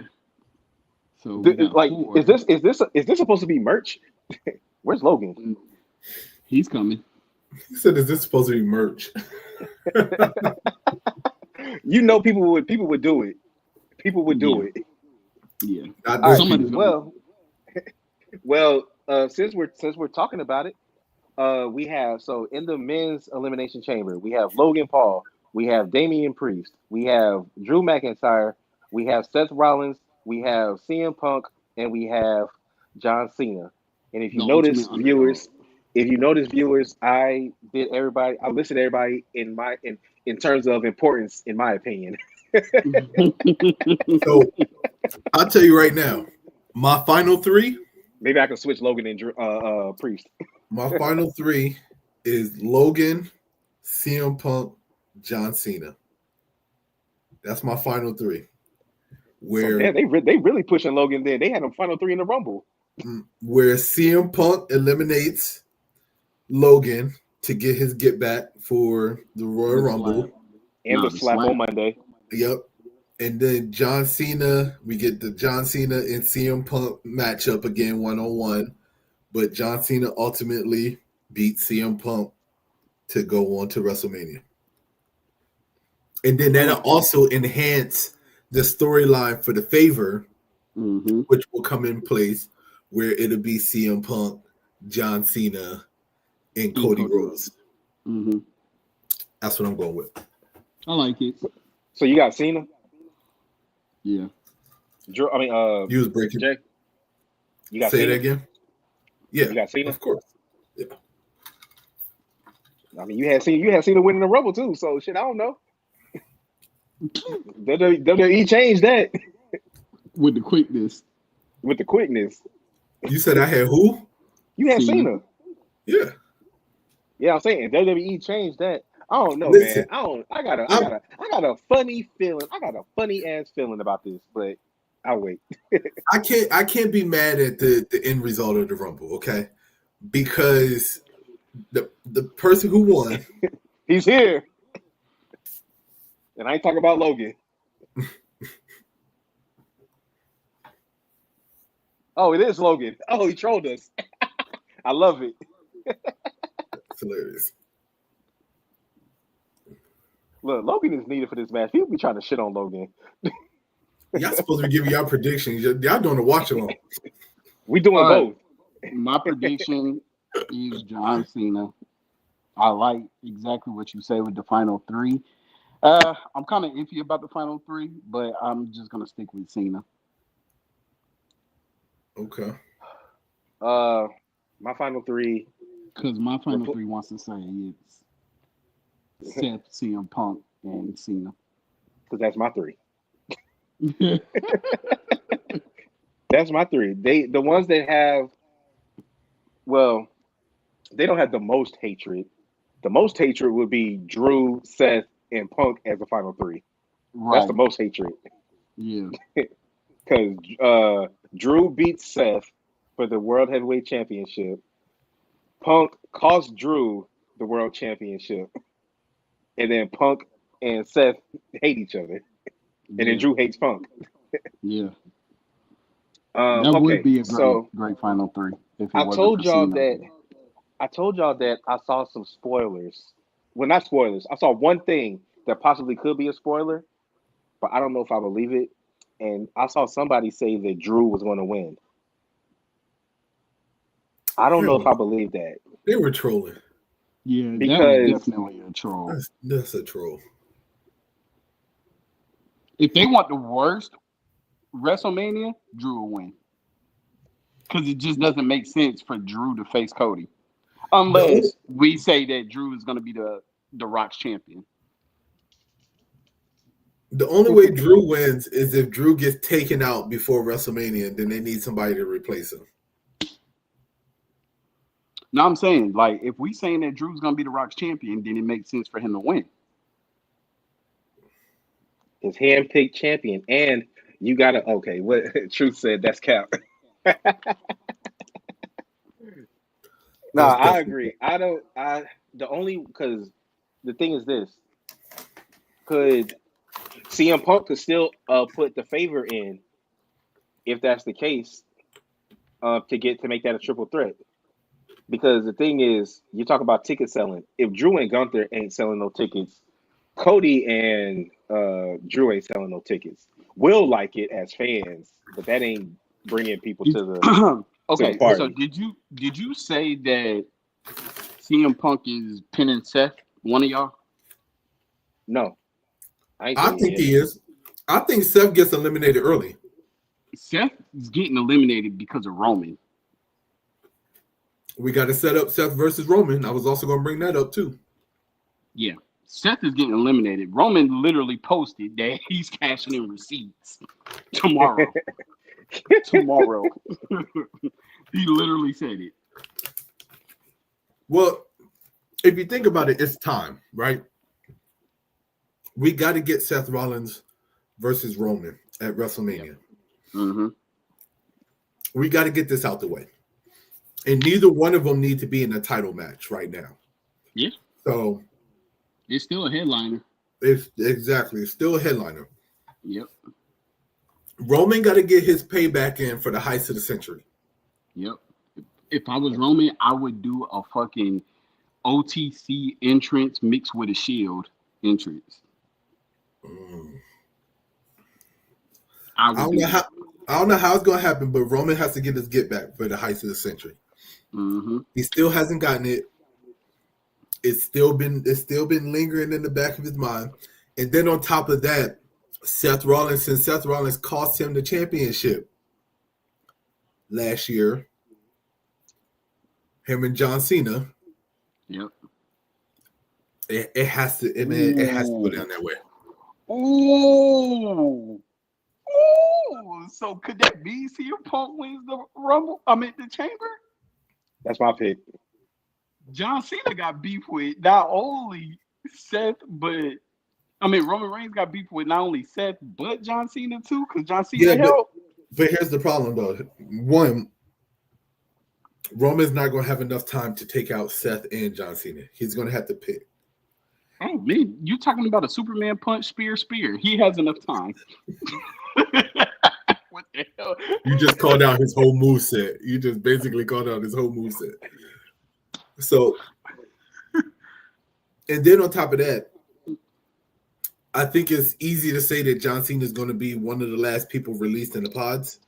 So is this supposed to be merch? Where's Logan? He's coming. He said, "Is this supposed to be merch?" You know, people would do it. People would do it. Yeah. Right. Well, since we're talking about it, we have so in the men's elimination chamber, we have Logan Paul, we have Damian Priest, we have Drew McIntyre, we have Seth Rollins, we have CM Punk, and we have John Cena. And if The you ultimate notice, underdog. viewers, I listed everybody in terms of importance, in my opinion. So I'll tell you right now, my final three. Maybe I can switch Logan and Priest. My final three is Logan, CM Punk, John Cena. That's my final three. So Where they really pushing Logan there. They had him final three in the Rumble. where CM Punk eliminates Logan to get his get back for the Royal Rumble. And the slap on Monday. Yep. And then John Cena, we get the John Cena and CM Punk matchup again 1-on-1. But John Cena ultimately beat CM Punk to go on to WrestleMania. And then that'll also enhance the storyline for the favor, which will come in place where it'll be CM Punk, John Cena, and Cody Rhodes. That's what I'm going with. I like it. So you got Cena? Yeah. Drew, you was breaking. Jay, you got Say Cena? it again? Yeah. You got Cena? Of course. Yeah. I mean, you had Cena winning the Rumble too, so shit, I don't know. WWE changed that. With the quickness. With the quickness. You said I had who? You had Cena. Yeah. Yeah, I'm saying WWE changed that. I don't know, Listen, man. I got a funny feeling. I got a funny ass feeling about this, but I'll wait. I can't be mad at the end result of the Rumble, okay? Because the person who won, he's here. And I ain't talking about Logan. Oh, it is Logan. Oh, he trolled us. I love it. It's hilarious. Look, Logan is needed for this match. People be trying to shit on Logan. Y'all supposed to be giving y'all predictions. Y'all doing the watch along. We doing both. My prediction is John Cena. I like exactly what you say with the final three. I'm kind of iffy about the final three, but I'm just gonna stick with Cena. Okay. My final three. Because my final three wants to say it's Seth, CM Punk, and Cena. Because that's my three. That's my three. The ones that have, well, they don't have the most hatred. The most hatred would be Drew, Seth, and Punk as the final three. Right. That's the most hatred. Yeah. Because Drew beats Seth for the World Heavyweight Championship. Punk cost Drew the World Championship. And then Punk and Seth hate each other. And then Drew hates Punk. Yeah. That would be a great final three. I told y'all that I saw some spoilers. Well, not spoilers. I saw one thing that possibly could be a spoiler, but I don't know if I believe it. And I saw somebody say that Drew was going to win. I don't know if I believe that. They were trolling. Yeah, because that was definitely a troll. That's a troll. If they want the worst WrestleMania, Drew will win. Because it just doesn't make sense for Drew to face Cody. Unless we say that Drew is going to be the Rock's champion. The only way Drew wins is if Drew gets taken out before WrestleMania, and then they need somebody to replace him. No, I'm saying, like, if we saying that Drew's going to be the Rock's champion, then it makes sense for him to win. His hand-picked champion. And you got to, okay, what Truth said, that's cap. No, I agree. Because the thing is this. Could CM Punk could still put the favor in, if that's the case, to make that a triple threat. Because the thing is, you talk about ticket selling. If Drew and Gunther ain't selling no tickets, Cody and Drew ain't selling no tickets. We'll like it as fans, but that ain't bringing people to the Okay, so party. did you say that CM Punk is pinning Seth? One of y'all? No, I ain't I saying think he is. he is. I think Seth gets eliminated early. Seth is getting eliminated because of Roman. We got to set up Seth versus Roman. I was also going to bring that up too. Yeah, Seth is getting eliminated. Roman literally posted that he's cashing in receipts tomorrow. Tomorrow. He literally said it. Well, if you think about it, it's time, right? We got to get Seth Rollins versus Roman at WrestleMania. Yep. Mm-hmm. We got to get this out the way. And neither one of them need to be in a title match right now. Yeah. So it's still a headliner. It's still a headliner. Yep. Roman got to get his payback in for the heist of the century. Yep. If I was Roman, I would do a fucking OTC entrance mixed with a Shield entrance. I don't know how it's gonna happen, but Roman has to get his get back for the heist of the century. Mm-hmm. He still hasn't gotten it. It's still been lingering in the back of his mind. And then on top of that, Seth Rollins cost him the championship last year, him and John Cena. Yep. It has to go down that way. Ooh. So could that be CM Punk wins the Rumble? I mean the Chamber? That's my pick. John Cena got beef with not only Seth, but Roman Reigns got beef with not only Seth but John Cena too, because John Cena helped. But here's the problem though. One, Roman's not going to have enough time to take out Seth and John Cena. He's going to have to pick. Oh man, you talking about a Superman punch, spear? He has enough time. What the hell? You just called out his whole moveset. You just basically called out his whole moveset. So, and then on top of that, I think it's easy to say that John Cena is going to be one of the last people released in the pods.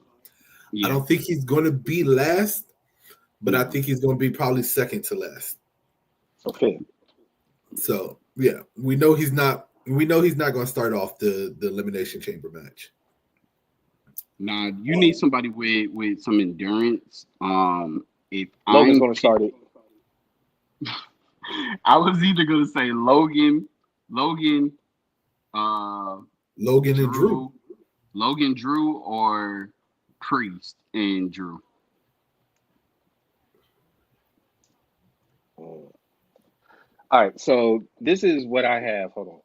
Yeah. I don't think he's going to be last, but I think he's going to be probably second to last. Okay. So yeah, we know he's not going to start off the Elimination Chamber match. Nah, you need somebody with some endurance. If Logan's going to start it. I was either going to say Logan, and Drew. Logan, Drew, or Priest and Drew. All right, so this is what I have. Hold on.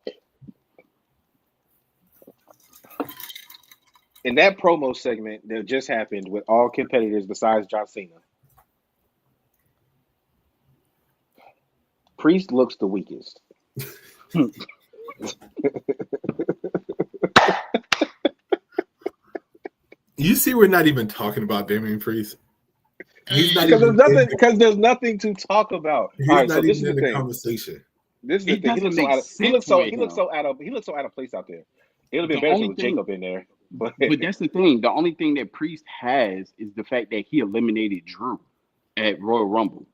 In that promo segment that just happened with all competitors besides John Cena, Priest looks the weakest. You see, we're not even talking about Damian Priest. He's not because there's nothing to talk about. He's all right, so this is the conversation. This is the thing. He looks so out of place out there. It would have been better with Jacob in there. But that's the thing. The only thing that Priest has is the fact that he eliminated Drew at Royal Rumble.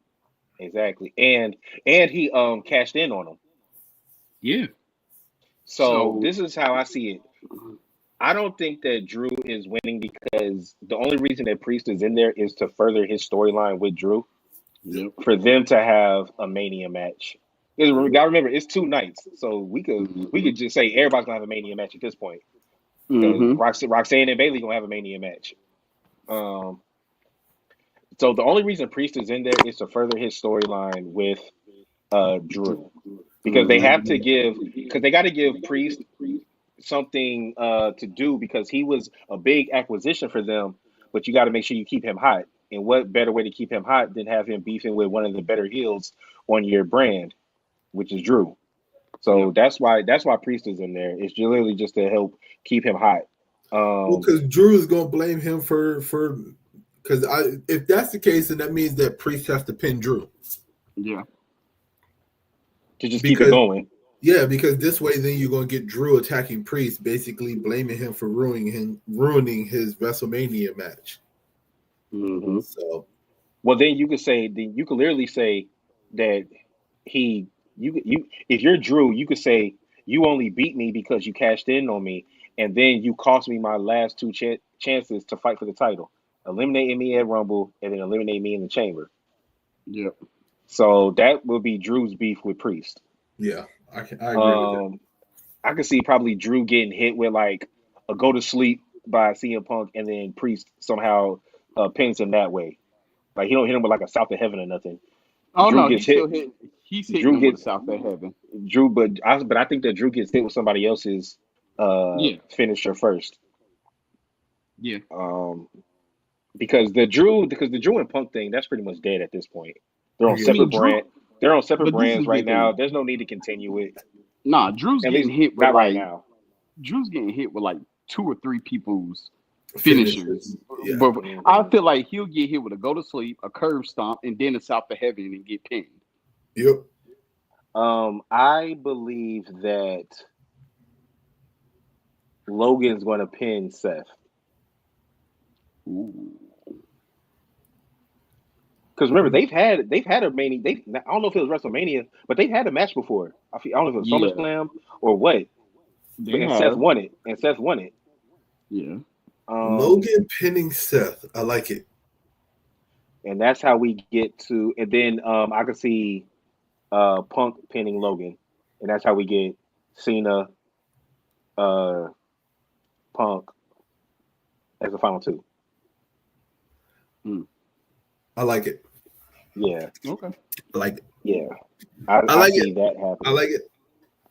Exactly. And he cashed in on him. Yeah. So this is how I see it. I don't think that Drew is winning because the only reason that Priest is in there is to further his storyline with Drew. Yep. For them to have a Mania match. You gotta remember, it's 2 nights. So we could just say everybody's gonna have a Mania match at this point. Because Roxanne and Bayley gonna have a Mania match. So the only reason Priest is in there is to further his storyline with Drew. Because they have to they got to give Priest something to do because he was a big acquisition for them, but you got to make sure you keep him hot. And what better way to keep him hot than have him beefing with one of the better heels on your brand, which is Drew. So that's why Priest is in there. It's literally just to help keep him hot. Because Drew is gonna blame him for because if that's the case, then that means that Priest has to pin Drew. Yeah. To just keep it going. Yeah, because this way, then you're gonna get Drew attacking Priest, basically blaming him for ruining his WrestleMania match. Mm-hmm. So Well, then you could literally say that you if you're Drew, you could say you only beat me because you cashed in on me, and then you cost me my last two chances to fight for the title, eliminating me at Rumble and then eliminating me in the Chamber. Yep. So that will be Drew's beef with Priest. yeah, I agree with that. Um, I could see probably Drew getting hit with like a go to sleep by CM Punk, and then Priest somehow pins him that way. Like he don't hit him with like a South of Heaven or nothing. Oh Drew no, he gets still hit. hit. He's hitting Drew him with a gets South of Heaven. Drew, but I think that Drew gets hit with somebody else's Yeah, finisher first. yeah. Um, because the Drew and Punk thing that's pretty much dead at this point. They're on I Yeah, mean separate Drew, brand. They're on separate but this is brands right the now. thing. There's no need to continue it. Nah, Drew's At getting least hit with not right like now. Drew's getting hit with like 2 or 3 people's finishers. finishes. Yeah, But I Mhm. feel like he'll get hit with a go to sleep, a curve stomp, and then a South of Heaven and get pinned. yep. I believe that Logan's going to pin Seth Ooh. because remember they've had a mania. I don't know if it was WrestleMania, but they've had a match before. I don't know if it was Yeah, SummerSlam or what. But they and Seth have. won it. And Seth won it. Yeah. Um, Logan pinning Seth. I like it. and that's how we get to. And then I could see Punk pinning Logan, and that's how we get Cena, uh, Punk as the final two. Mm. I like it. Yeah, Okay. I like it. yeah. I I like see it. that I happening like it.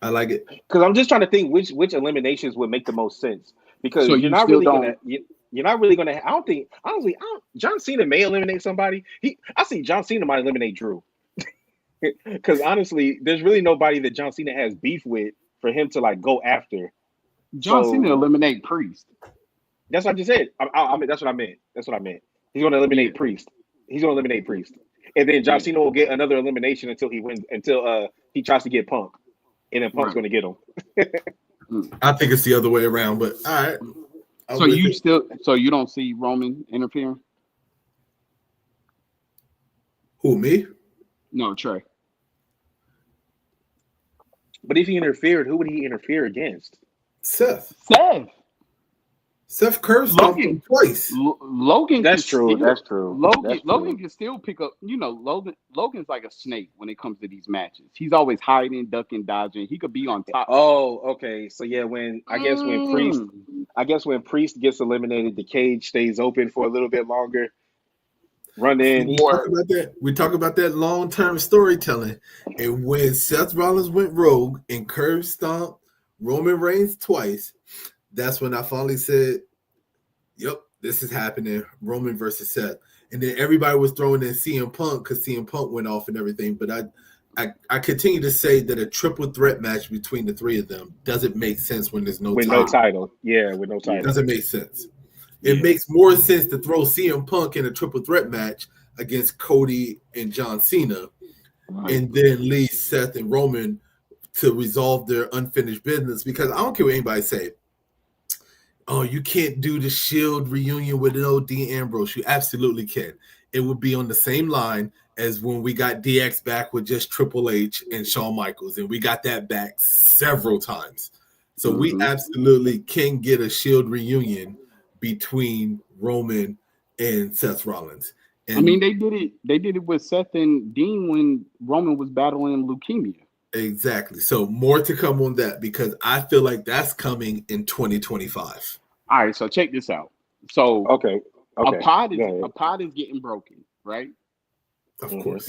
I like it. because I'm just trying to think which eliminations would make the most sense So because you still don't. you're not really gonna. I don't think honestly. John Cena may eliminate somebody. I see John Cena might eliminate Drew because honestly, there's really nobody that John Cena has beef with for him to like go after. John Cena So eliminate Priest. that's what I just said. I mean, that's what I meant. That's what I meant. He's going to Yeah. eliminate Priest. He's going to eliminate Priest, and then John Yeah. Cena will get another elimination until he wins. Until he tries to get Punk, and then Punk's Right. going to get him. Mm. I think it's the other way around, but all right. I'm So with you it. still. So you don't see Roman interfering? Who, me? No, Trey. But if he interfered, who would he interfere against? Seth. Seth. Seth curve stomped Logan. him twice. Logan can That's true. still That's true. Logan That's Logan true. can still pick up. Logan's like a snake when it comes to these matches. He's always hiding, ducking, dodging. He could be on top. Oh, okay. So yeah, when Mm. I guess when Priest gets eliminated, the cage stays open for a little bit longer. Run See, in. we talk Or about that. We talk about that long-term storytelling. And when Seth Rollins went rogue and curve stomped Roman Reigns twice, that's when I finally said, yep, this is happening. Roman versus Seth. And then everybody was throwing in CM Punk because CM Punk went off and everything. But I continue to say that a triple threat match between the three of them doesn't make sense when there's no With no title. title. Yeah, with no Yeah. It title. doesn't make sense. It yeah, makes more sense to throw CM Punk in a triple threat match against Cody and John Cena right. and then leave Seth and Roman to resolve their unfinished business. Because I don't care what anybody say. Oh, you can't do the Shield reunion with no Dean Ambrose. You absolutely can. It would be on the same line as when we got DX back with just Triple H and Shawn Michaels, and we got that back several times. So we Mhm. absolutely can get a Shield reunion between Roman and Seth Rollins. I mean, And they did it. They did it with Seth and Dean when Roman was battling leukemia. exactly. So more to come on that because I feel like that's coming in 2025. All right, so check this out. So Okay. Okay. Go ahead. a pod is getting broken, right? Of Mhm. course.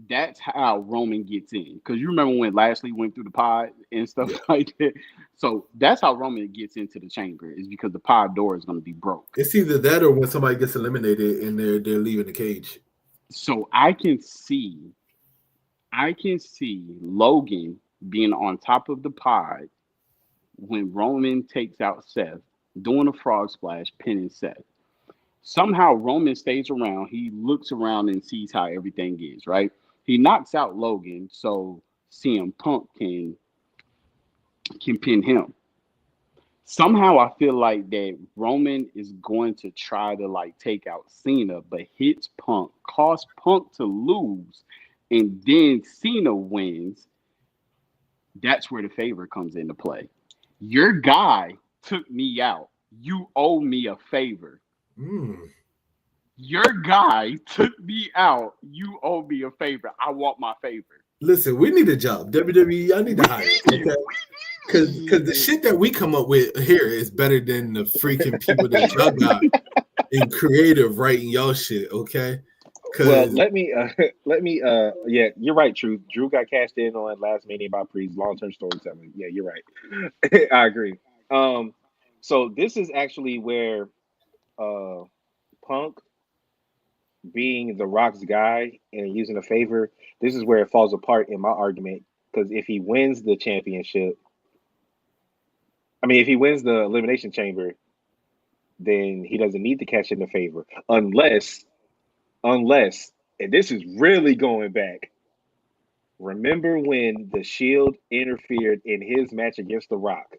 That's how Roman gets in. Because you remember when Lashley went through the pod and stuff Yeah. like that. So that's how Roman gets into the chamber is because the pod door is going to be broke. It's either that or when somebody gets eliminated and they're leaving the cage. So I can see Logan being on top of the pod when Roman takes out Seth, doing a frog splash, pinning Seth. Somehow Roman stays around. He looks around and sees how everything is, right? He knocks out Logan so CM Punk can pin him. somehow I feel like that Roman is going to try to like take out Cena, but hits Punk, cause Punk to lose, and then Cena wins. That's where the favor comes into play. Your guy took me out. You owe me a favor. Mm. Your guy took me out. You owe me a favor. I want my favor. Listen, we need a job. WWE, I need to hire. Okay. Because the shit that we come up with here is better than the freaking people that y'all got in creative writing y'all shit, okay? Well, Because yeah, you're right, True. Drew got cashed in on last Mania by Priest, long-term storytelling. Yeah, you're right. I agree. Um, so this is actually where uh Punk being the Rock's guy and using a favor, this is where it falls apart in my argument. Because if he wins the championship, I mean, if he wins the Elimination Chamber, then he doesn't need to cash in the favor, unless, and this is really going back. Remember when the Shield interfered in his match against The Rock,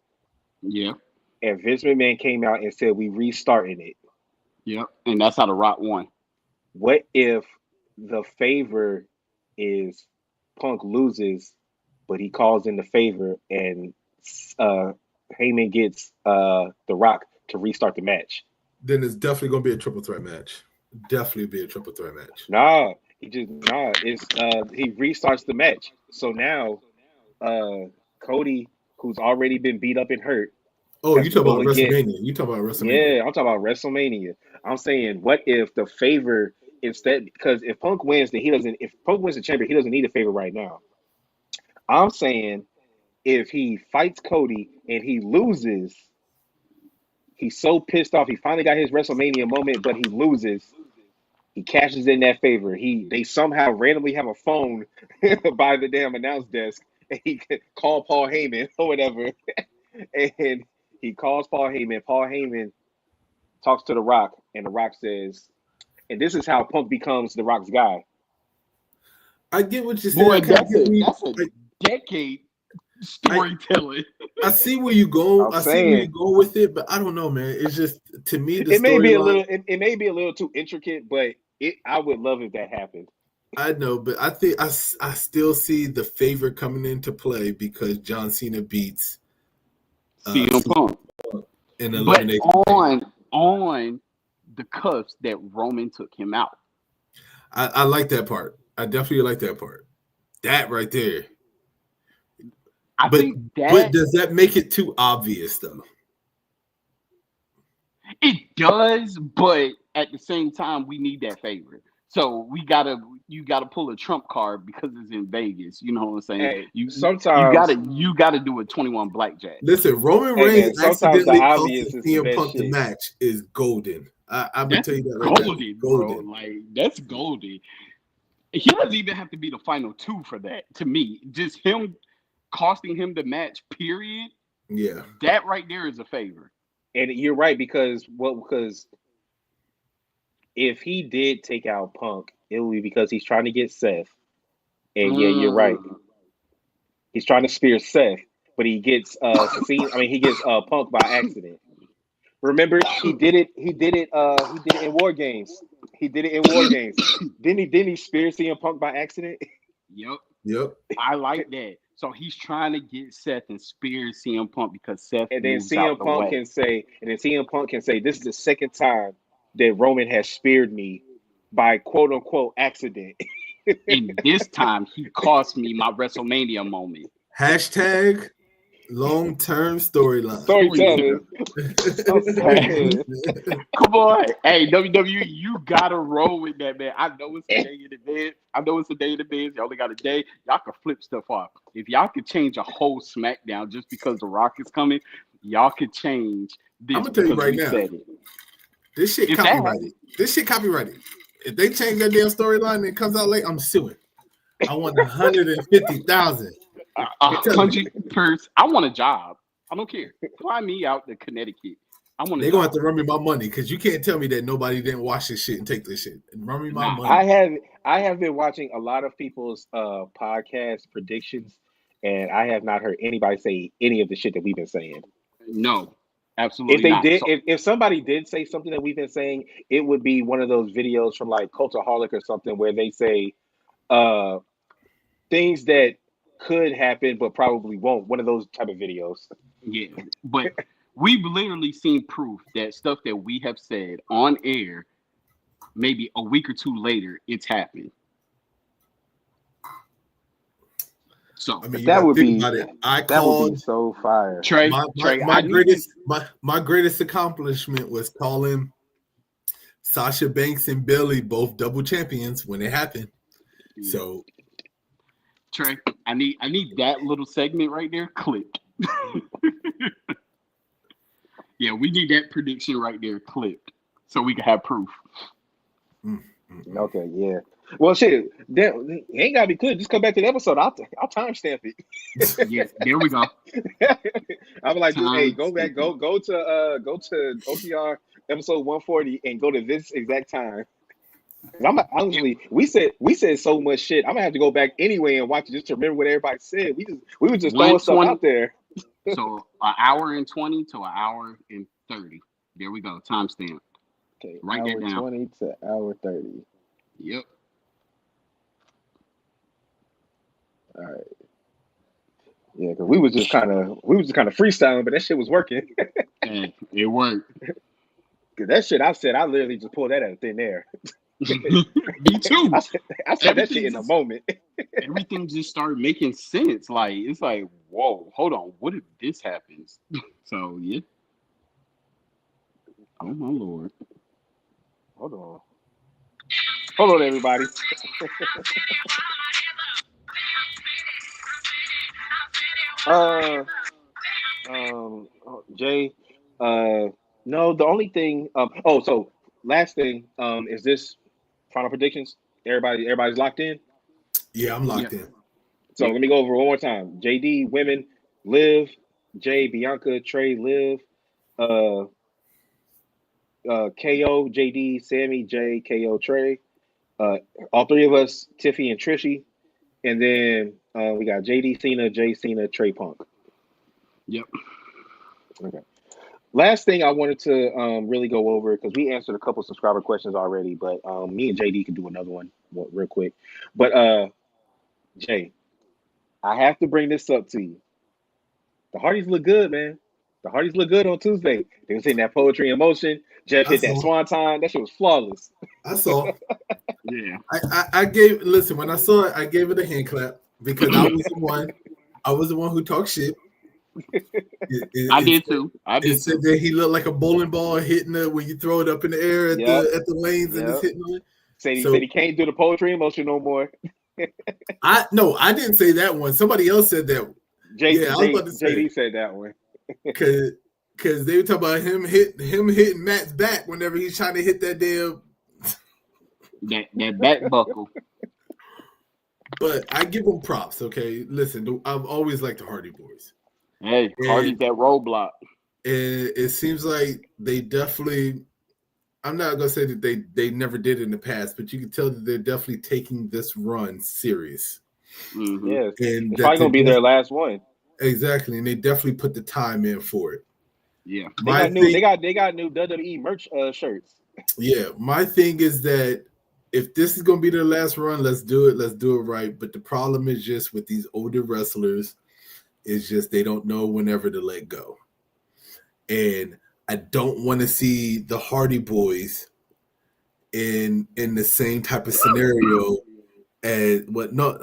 Yeah, and Vince McMahon came out and said we restarting it? yeah, and that's how the Rock won. What if the favor is Punk loses, but he calls in the favor and uh, Heyman gets The Rock to restart the match? then it's definitely going to be a triple threat match. Definitely be a triple threat match. It's he restarts the match. So now Cody, who's already been beat up and hurt, Oh, has you to talk go about again. WrestleMania. You talk about WrestleMania. Yeah, I'm talking about WrestleMania. I'm saying, what if the favor instead? Because if Punk wins, then he doesn't. If Punk wins the chamber, he doesn't need a favor right now. I'm saying if he fights Cody and he loses, he's so pissed off. He finally got his WrestleMania moment, but he loses. He cashes in that favor. They somehow randomly have a phone by the damn announce desk, and he can call Paul Heyman or whatever. And he calls Paul Heyman. Paul Heyman talks to The Rock, and The Rock says, and this is how Punk becomes The Rock's guy. I get what you're saying. Boy, I kind of get that's a decade storytelling. I see where you go. I'm I see where you saying go with it, but I don't know, man. It's just to me the it may be a storyline. little, it may be a little too intricate, but I would love if that happened. I know, but I think I still see the favor coming into play because John Cena beats CM Punk, in but elimination. on the cuffs that Roman took him out. I like that part. I definitely like that part. That right there. I think that, but does that make it too obvious though? It does, but at the same time, we need that favor. So you gotta pull a trump card because it's in Vegas. You know what I'm saying? Hey, you sometimes you gotta do a 21 blackjack. Listen, Roman Hey man, Reigns sometimes the accidentally obvious costing is the CM best Punk the shit. match is golden. I'm gonna That's tell you that right now. golden, bro. Like that's golden. He doesn't even have to be the final two for that. To me, just him costing him the match. Period. Yeah, That right there is a favor. And you're right because if he did take out Punk, it would be because he's trying to get Seth. And yeah, you're right. He's trying to spear Seth, but he gets he gets Punk by accident. Remember, he did it in War Games. He did it in War Games. Didn't he spear CM Punk by accident? Yep. I like that. So he's trying to get Seth and spear CM Punk because Seth And then moves out CM the Punk way. can say, this is the second time that Roman has speared me by quote unquote accident. And this time he cost me my WrestleMania moment. Hashtag long-term storyline. Storytelling. Come on. Hey, WWE, you gotta roll with that, man. I know it's a day in advance. Y'all only got a day. Y'all can flip stuff off. If y'all could change a whole SmackDown just because The Rock is coming, y'all could change this. I'm gonna tell you right now. This shit copyrighted. If they change that damn storyline and it comes out late, I'm suing. I want 150,000. 100%. I want a job. I don't care. Fly me out to Connecticut. They're gonna have to run me my money because you can't tell me that nobody didn't watch this shit and take this shit and run me my money. I have been watching a lot of people's podcast predictions, and I have not heard anybody say any of the shit that we've been saying. No. If Absolutely they not. did, So if somebody did say something that we've been saying, it would be one of those videos from like Cultaholic or something where they say uh things that could happen but probably won't. One of those type of videos. yeah, but we've literally seen proof that stuff that we have said on air, maybe a week or two later, it's happened. So I mean, you That got to would think be about it. I that would be called so fire. Trey, Trey, I need you. my greatest accomplishment was calling Sasha Banks and Bailey both double champions when it happened. Yeah, So Trey, I need that little segment right there clipped. Yeah, we need that prediction right there clipped so we can have proof. mm, mm, mm. Okay, yeah. Well, shit, it ain't gotta be good. Just come back to the episode. I'll timestamp it. Yeah, there we go. I was like, just hey, Time go back, stamping. go to OTR episode 140 and go to this exact time. 'Cause I'm It, honestly, we said so much shit. I'm gonna have to go back anyway and watch it just to remember what everybody said. We were just throwing stuff 120. out there. So an hour and 20 to an hour and 30. There we go. Timestamp. Okay, Write that hour down. 20 to hour 30. Yep. All right. Yeah, because we was just kind of freestyling, but that shit was working. Hey, it worked. Cause that shit I literally just pulled that out of thin air. Me too. I said, I said that shit Everything in a just moment. everything just started making sense. Like it's like, whoa, hold on. What if this happens? So yeah. Oh my lord. Hold on, everybody. Uh, Jay. No, the only thing. So last thing. Is this final predictions? Everybody's locked in. Yeah, I'm Yeah. locked in. So Yep. let me go over one more time. JD women Liv, Jay Bianca Trey Liv, uh, KO JD Sammy Jay KO Trey. Uh, all three of us Tiffy and Trishy, and then we got JD Cena Jay Cena Trey Punk. Yep. Okay. Last thing I wanted to really go over because we answered a couple subscriber questions already, but me and JD can do another one real quick. But Jay, I have to bring this up to you. The Hardys look good, man. The Hardys look good on Tuesday. They was hitting that poetry in motion. Jeff I hit that saw. swanton. That shit was flawless. I saw. Yeah. I gave. Listen, when I saw it, I gave it a hand clap because I was the one. I was the one who talked shit. I did too. I It did said too. that he looked like a bowling ball hitting it when you throw it up in the air Yep. at the lanes and it's Yep. hitting it. Said he can't do the poetry in motion no more. I didn't say that one. Somebody else said that. Yeah, I was about to say JD said that one. because they were talking about him hitting Matt's back whenever he's trying to hit that damn. That back buckle. But I give them props. Okay, listen, I've always liked the Hardy Boys. Hey, Hardy's that roadblock. And it seems like they definitely. I'm not gonna say that they never did in the past, but you can tell that they're definitely taking this run serious. Mm-hmm. Yes, And it's probably gonna be their last one. Exactly, and they definitely put the time in for it. Yeah. They got new WWE merch shirts. Yeah, my thing is that if this is gonna be their last run, let's do it. Let's do it right. But the problem is just with these older wrestlers, is just they don't know whenever to let go. And I don't want to see the Hardy Boys in the same type of scenario as what no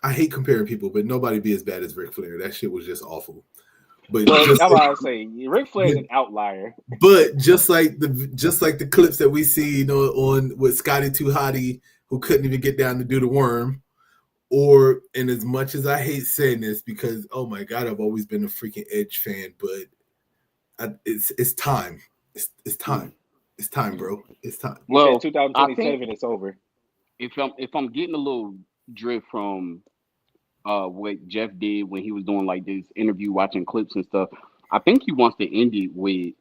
I hate comparing people, but nobody be as bad as Ric Flair. That shit was just awful. But Well, just that's what I was saying. Ric Flair's an outlier. but just like the clips that we see, on with Scotty 2 Hotty, who couldn't even get down to do the worm. Or, and as much as I hate saying this, because oh my god, I've always been a freaking Edge fan, but it's time. It's time. It's time, bro. It's time. Well, 2027, it's over. If I'm getting a little drift from what Jeff did when he was doing like this interview, watching clips and stuff, I think he wants to end it with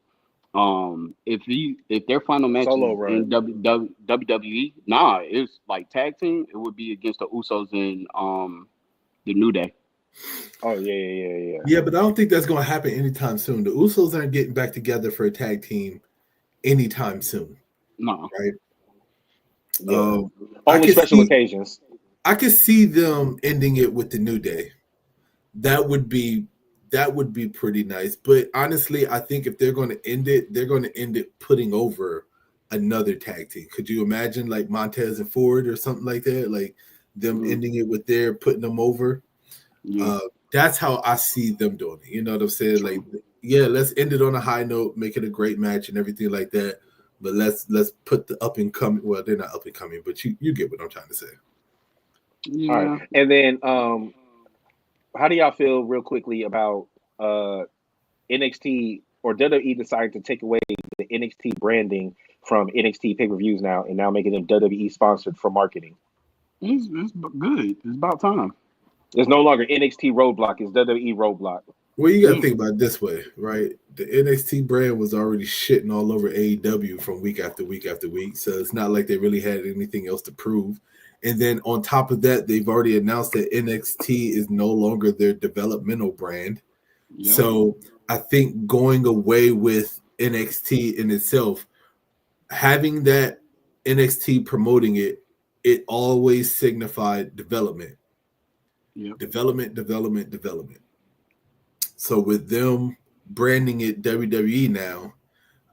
if their final match Solo is run. in WWE, it's like tag team, it would be against the Usos and the New Day. Oh yeah. Yeah, but I don't think that's going to happen anytime soon. The Usos aren't getting back together for a tag team anytime soon, No. right? Yeah. I Only could special see, occasions. I could see them ending it with the New Day. That would be pretty nice. But honestly, I think if they're going to end it, they're going to end it putting over another tag team. Could you imagine like Montez and Ford or something like that? Like them ending it with their putting them over. Yeah. That's how I see them doing it. You know what I'm saying? True. Like, yeah, let's end it on a high note, make it a great match and everything like that. But let's put the up and coming. Well, they're not up and coming, but you get what I'm trying to say. All right. Yeah. And then how do y'all feel real quickly about NXT or WWE decided to take away the NXT branding from NXT pay-per-views now and now making them WWE sponsored for marketing? It's good. It's about time. There's no longer NXT Roadblock, it's WWE Roadblock. Well, you got to Yeah. think about it this way, right? The NXT brand was already shitting all over AEW from week after week after week, so it's not like they really had anything else to prove. And then on top of that, they've already announced that NXT is no longer their developmental brand. Yep. So I think going away with NXT in itself, having that NXT promoting it, it always signified development. Yep. Development. So with them branding it WWE now,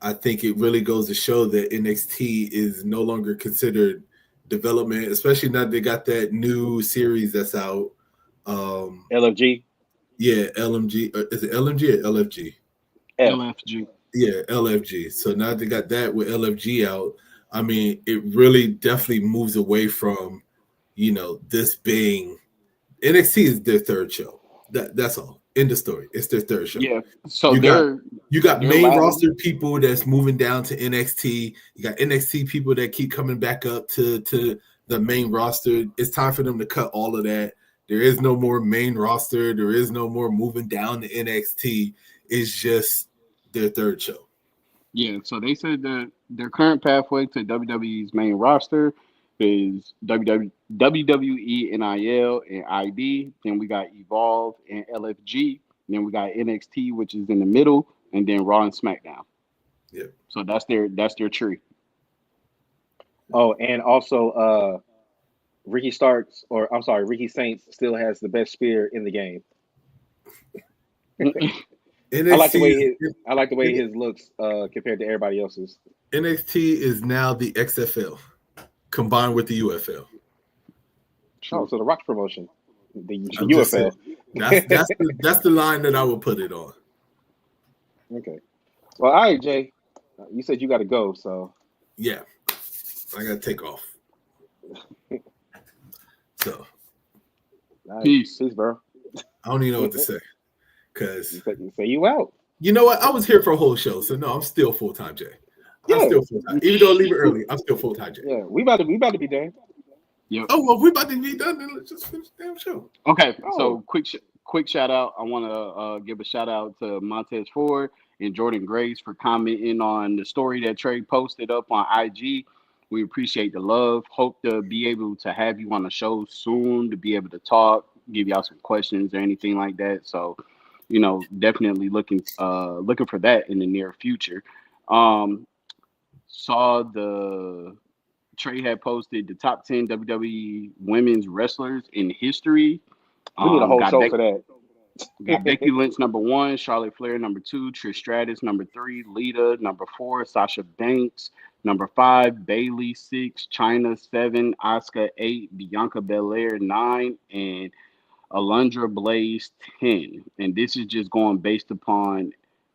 I think it really goes to show that NXT is no longer considered development, especially now they got that new series that's out. LFG? Yeah, LMG. Is it LMG or LFG? F. LFG. Yeah, LFG. So now they got that with LFG out. I mean, it really definitely moves away from, this being NXT is their third show. That's all. End of story. It's their third show. Yeah. So You got they're main last. roster people that's moving down to NXT. You got NXT people that keep coming back up to the main roster. It's time for them to cut all of that. There is no more main roster. There is no more moving down to NXT. It's just their third show. Yeah. So they said that their current pathway to WWE's main roster is WWE NIL and ID. Then we got Evolve and LFG. Then we got NXT, which is in the middle, and then Raw and SmackDown. Yep. So that's their tree. Oh, and also Ricky Saints still has the best spear in the game. NXT I like the way his looks compared to everybody else's. NXT is now the XFL combined with the UFL. Oh, so the Rock's promotion, the I'm just UFL. saying, that's the line that I would put it on. Okay. Well, all right, Jay. You said you got to go, so Yeah, I got to take off. So, right. Peace, bro. I don't even know what to say because you say you out. you know what? I was here for a whole show, so no, I'm still full time, Jay. I'm still full time, even though I leave it early. I'm still full time, Jay. Yeah, we about to be done. Yep. Oh well, we about to be done. Then let's just finish the damn show. Okay, so quick shout out. I want to give a shout out to Montez Ford and Jordan Grace for commenting on the story that Trey posted up on IG. We appreciate the love. Hope to be able to have you on the show soon to be able to talk, give y'all some questions or anything like that. So, definitely looking for that in the near future. Saw the Trey had posted the top 10 WWE women's wrestlers in history. We need a whole got show for that. Got Becky Lynch number 1, Charlotte Flair number 2, Trish Stratus number 3, Lita number 4, Sasha Banks number 5, Bailey 6, Chyna 7, Asuka 8, Bianca Belair 9, and Alundra Blaze 10. And this is just going based upon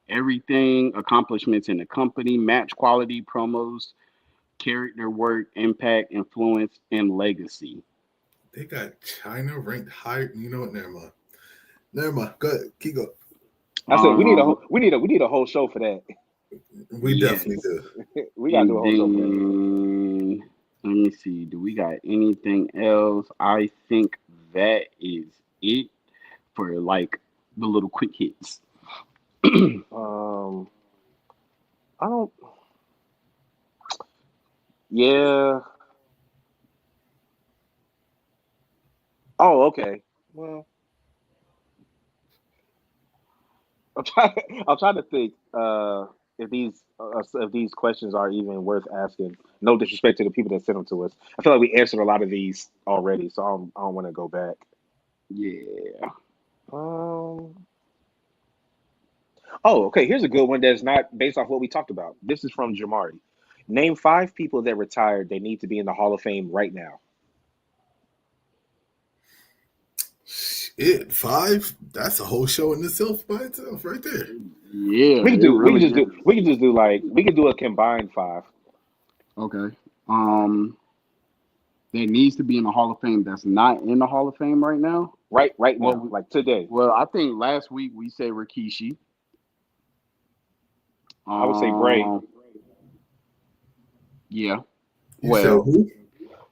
everything, accomplishments in the company, match quality, promos, character work, impact, influence, and legacy. They got China ranked higher. You know what? Never mind. Go ahead. Keep going. I said we need a whole show for that. We definitely do. We gotta do a whole show for that. Let me see. Do we got anything else? I think that is it for like the little quick hits. I don't. Yeah. Oh, okay. Well, I'm trying to think if these questions are even worth asking. No disrespect to the people that sent them to us. I feel like we answered a lot of these already, so I don't want to go back. Yeah. Um. Oh, okay. Here's a good one that's not based off what we talked about. This is from Jamari. Name 5 people that retired. They need to be in the Hall of Fame right now. Shit, 5. That's a whole show in itself by itself, right there. Yeah, We can it do. We can really just do. is. We can just do like we can do a combined 5. Okay. Um, there needs to be in the Hall of Fame that's not in the Hall of Fame right now. Right now, Well, like today. well, I think last week we said Rikishi. I would say Bray. Um, yeah. You said Well, who?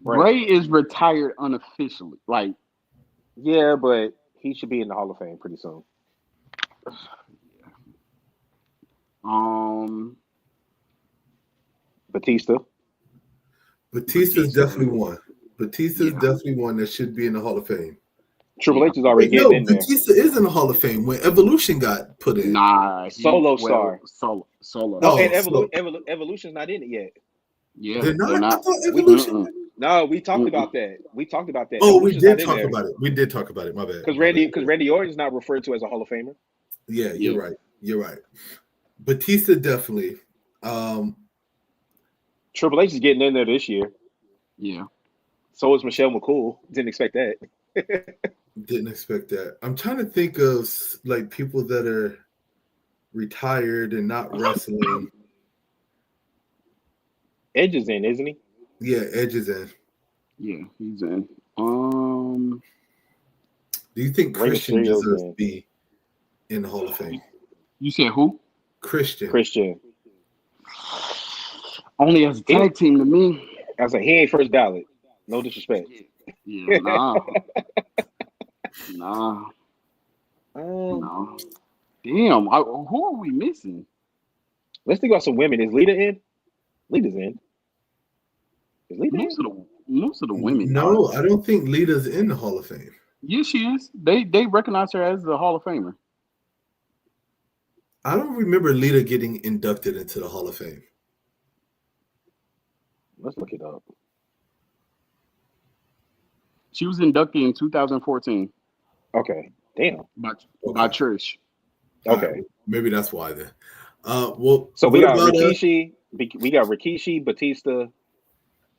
Bray. Bray is retired unofficially. Like, Yeah, but he should be in the Hall of Fame pretty soon. um, Batista. Batista's Batista. definitely one. Batista's Yeah. definitely one that should be in the Hall of Fame. Triple Yeah. H is already Wait, getting no, in there. Batista is in the Hall of Fame when Evolution got put in. Nah, Solo star. Solo. No, Oh, and so Evolution's not in it yet. Yeah, they're they're not. I not. thought We Evolution. Mm-mm, no, we talked mm-mm. about that. We talked about that. Oh, we Evolution's not did in talk there about it. We did talk about it. My bad. because My bad. Randy Orton's not referred to as a Hall of Famer. Yeah, Yeah, you're right. You're right. Batista definitely. Um, Triple H is getting in there this year. yeah. So is Michelle McCool. Didn't expect that. didn't expect that. I'm trying to think of like people that are retired and not wrestling. Edge is in, isn't he? Yeah, Edge is in. Yeah, he's in. Do you think Rey Christian Mysterio's deserves to in. be in the Hall of Fame? You said who? Christian. Christian. Only as a He, tag team to me. I was like, he ain't first ballot. No disrespect. Yeah, nah, nah, um, nah. Damn, who are we missing? let's think about some women. Is Lita in? Lita's in. Is Lita in? Most of the women are. No, I don't think Lita's in the Hall of Fame. Yes, she is. They recognize her as the Hall of Famer. I don't remember Lita getting inducted into the Hall of Fame. Let's look it up. She was inducted in 2014 Okay. Damn. by Okay. Trish. Okay. Right, maybe that's why then. Well, So we what got about Rikishi. We got Rikishi, Batista.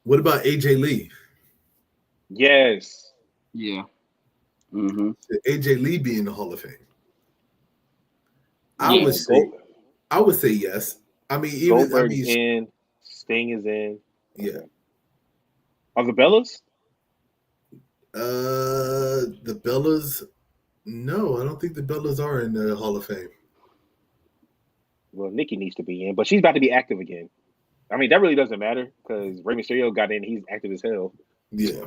what about AJ Lee? Yes. Yeah. Mm-hmm. Should AJ Lee be in the Hall of Fame? Yeah. I would say yes. I mean, Goldberg's in. Sting is in. Yeah. Are the Bellas? The Bellas. No, I don't think the Bellas are in the Hall of Fame. Well, Nikki needs to be in, but she's about to be active again. I mean, that really doesn't matter because Rey Mysterio got in. He's active as hell. Yeah.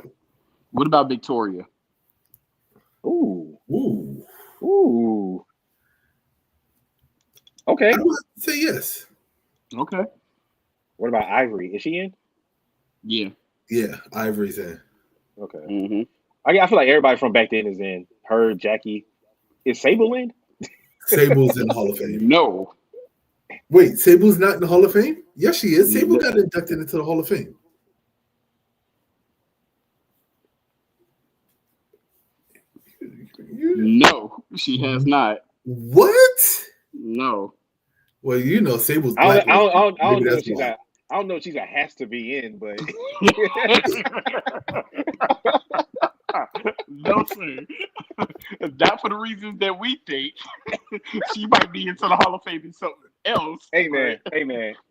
What about Victoria? Ooh. Ooh. Ooh. Okay. I would say yes. Okay. What about Ivory? Is she in? Yeah. Yeah, Ivory's in. Okay. Mm-hmm. I feel like everybody from back then is in. Her, Jackie. Is Sable in? Sable's in the Hall of Fame. No. Wait, Sable's not in the Hall of Fame? Yes, she is. Sable got inducted into the Hall of Fame. No, she has not. What? No. Well, you know, Sable's I black. don't Maybe know. that's why. I don't know if she's a has to be in, but No, sir. Not for the reasons that we think. She might be into the Hall of Fame in something else. hey man,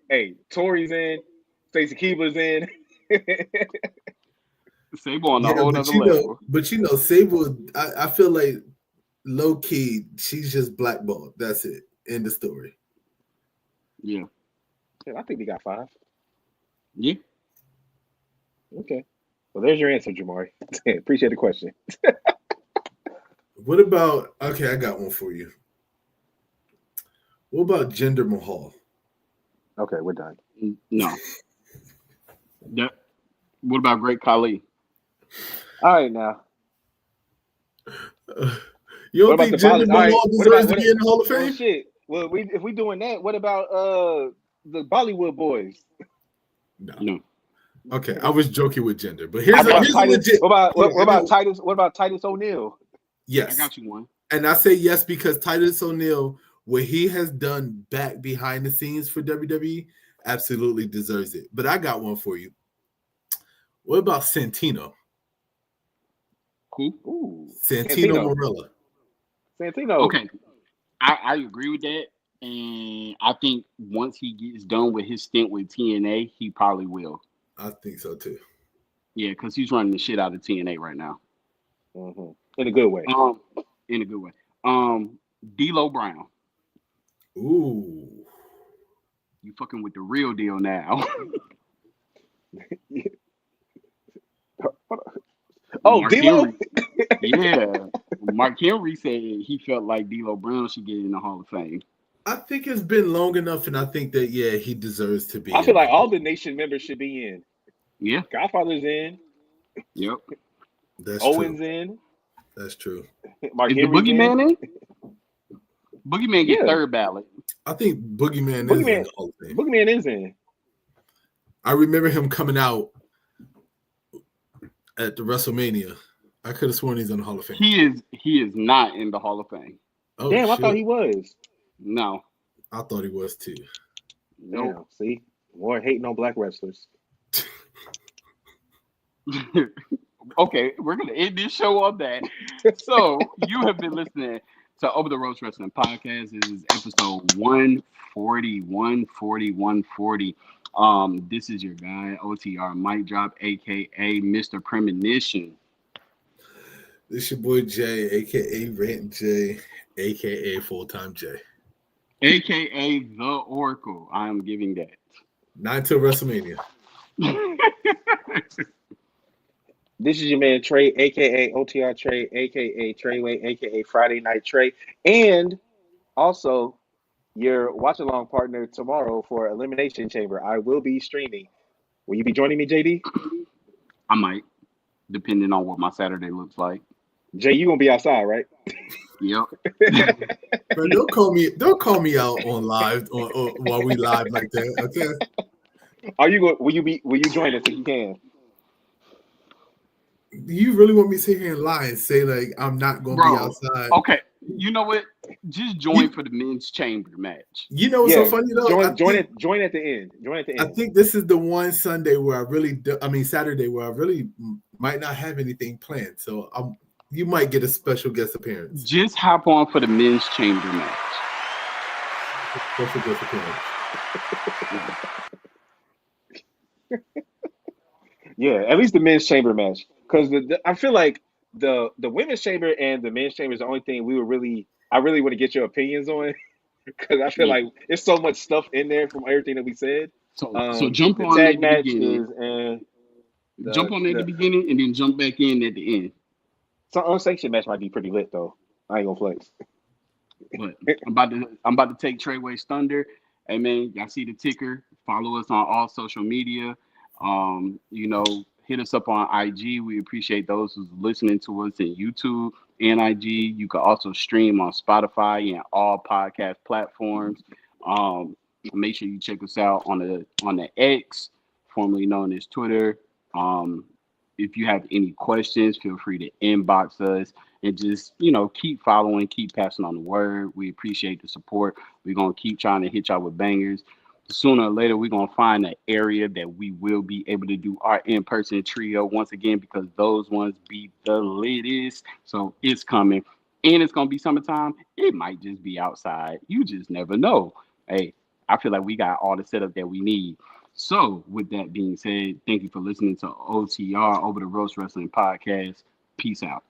hey, Tori's in, Stacey Keebler's in. Sable on a whole but nother you level. know, but you know, Sable. I feel like low key, she's just blackballed. That's it. End of story. Yeah. I think we got 5. Yeah. Okay. Well, there's your answer, Jamari. Appreciate the question. What about? Okay, I got one for you. What about Jinder Mahal? Okay, we're done. No. What about Great Khali? All right, now. You What don't about the think Jinder Bolly? All right. Mahal What about deserves to be in the Hall of well, Fame? shit. Well, if we doing that, what about the Bollywood boys? No. Okay, I was joking with Jinder, but What about here's a Titus? legit. What I about got Titus? What about Titus O'Neil? yes. I got you one. And I say yes because Titus O'Neil, what he has done back behind the scenes for WWE, absolutely deserves it. But I got one for you. What about Santino? Who? Ooh, Santino Marella. Santino. Okay, I agree with that, and I think once he gets done with his stint with TNA, he probably will. I think so too. Yeah, because he's running the shit out of TNA right now. Mm-hmm. In a good way. In a good way. D'Lo Brown. Ooh. You fucking with the real deal now. Oh, Mark D'Lo. Henry. Yeah. Mark Henry said he felt like D'Lo Brown should get in the Hall of Fame. I think it's been long enough, and I think that he deserves to be. I feel like all the Nation members should be in. Yeah. Godfather's in. Yep. That's Owen's true. in. That's true. Mark Is Henry's the Boogeyman in? Boogeyman get third ballot. I think Boogeyman is in the Hall of Fame. Boogeyman is in. I remember him coming out at the WrestleMania. I could have sworn he's in the Hall of Fame. He is not in the Hall of Fame. Oh, damn, shit. I thought he was. No. I thought he was too. No. Nope. See? More hating on black wrestlers. Okay, we're going to end this show on that. So, you have been listening to Over the Ropes Wrestling Podcast. This is episode 140. This is your guy, OTR Mic Drop, a.k.a. Mr. Premonition. This your boy Jay, a.k.a. Rant Jay, a.k.a. Full-Time Jay. A.k.a. The Oracle. I am giving that. Not until WrestleMania. This is your man Trey, a.k.a. OTR Trey, a.k.a. Treyway, a.k.a. Friday Night Trey, and also your watch-along partner tomorrow for Elimination Chamber. I will be streaming. Will you be joining me, JD? I might, depending on what my Saturday looks like. Jay, you gonna be outside, right? Yep. Bro, don't call me out on live or while we live like that. Okay. Are you going? Will you join us if you can? You really want me to sit here and lie and say like I'm not gonna be outside? Okay. You know what? Just join for the men's chamber match. You know what's so funny though? Join at the end. Join at the end. I think this is the one Sunday where Saturday where I really might not have anything planned. So you might get a special guest appearance. Just hop on for the men's chamber match. Special guest appearance. Yeah, at least the men's chamber match. Because I feel like the women's chamber and the men's chamber is the only thing I really want to get your opinions on. Because I feel like there's so much stuff in there from everything that we said. So jump on tag at match the beginning. Jump on at the beginning and then jump back in at the end. Some unsanctioned match might be pretty lit though. I ain't gonna flex. But I'm about to take Treyway's thunder. Hey man, y'all see the ticker. Follow us on all social media. Hit us up on IG. We appreciate those who's listening to us in YouTube and IG. You can also stream on Spotify and all podcast platforms. Make sure you check us out on the X, formerly known as Twitter. If you have any questions, feel free to inbox us and just, keep following, keep passing on the word. We appreciate the support. We're going to keep trying to hit y'all with bangers. Sooner or later, we're going to find an area that we will be able to do our in-person trio once again because those ones be the latest. So it's coming. And it's going to be summertime. It might just be outside. You just never know. Hey, I feel like we got all the setup that we need. So, with that being said, thank you for listening to OTR, Over the Roast Wrestling Podcast. Peace out.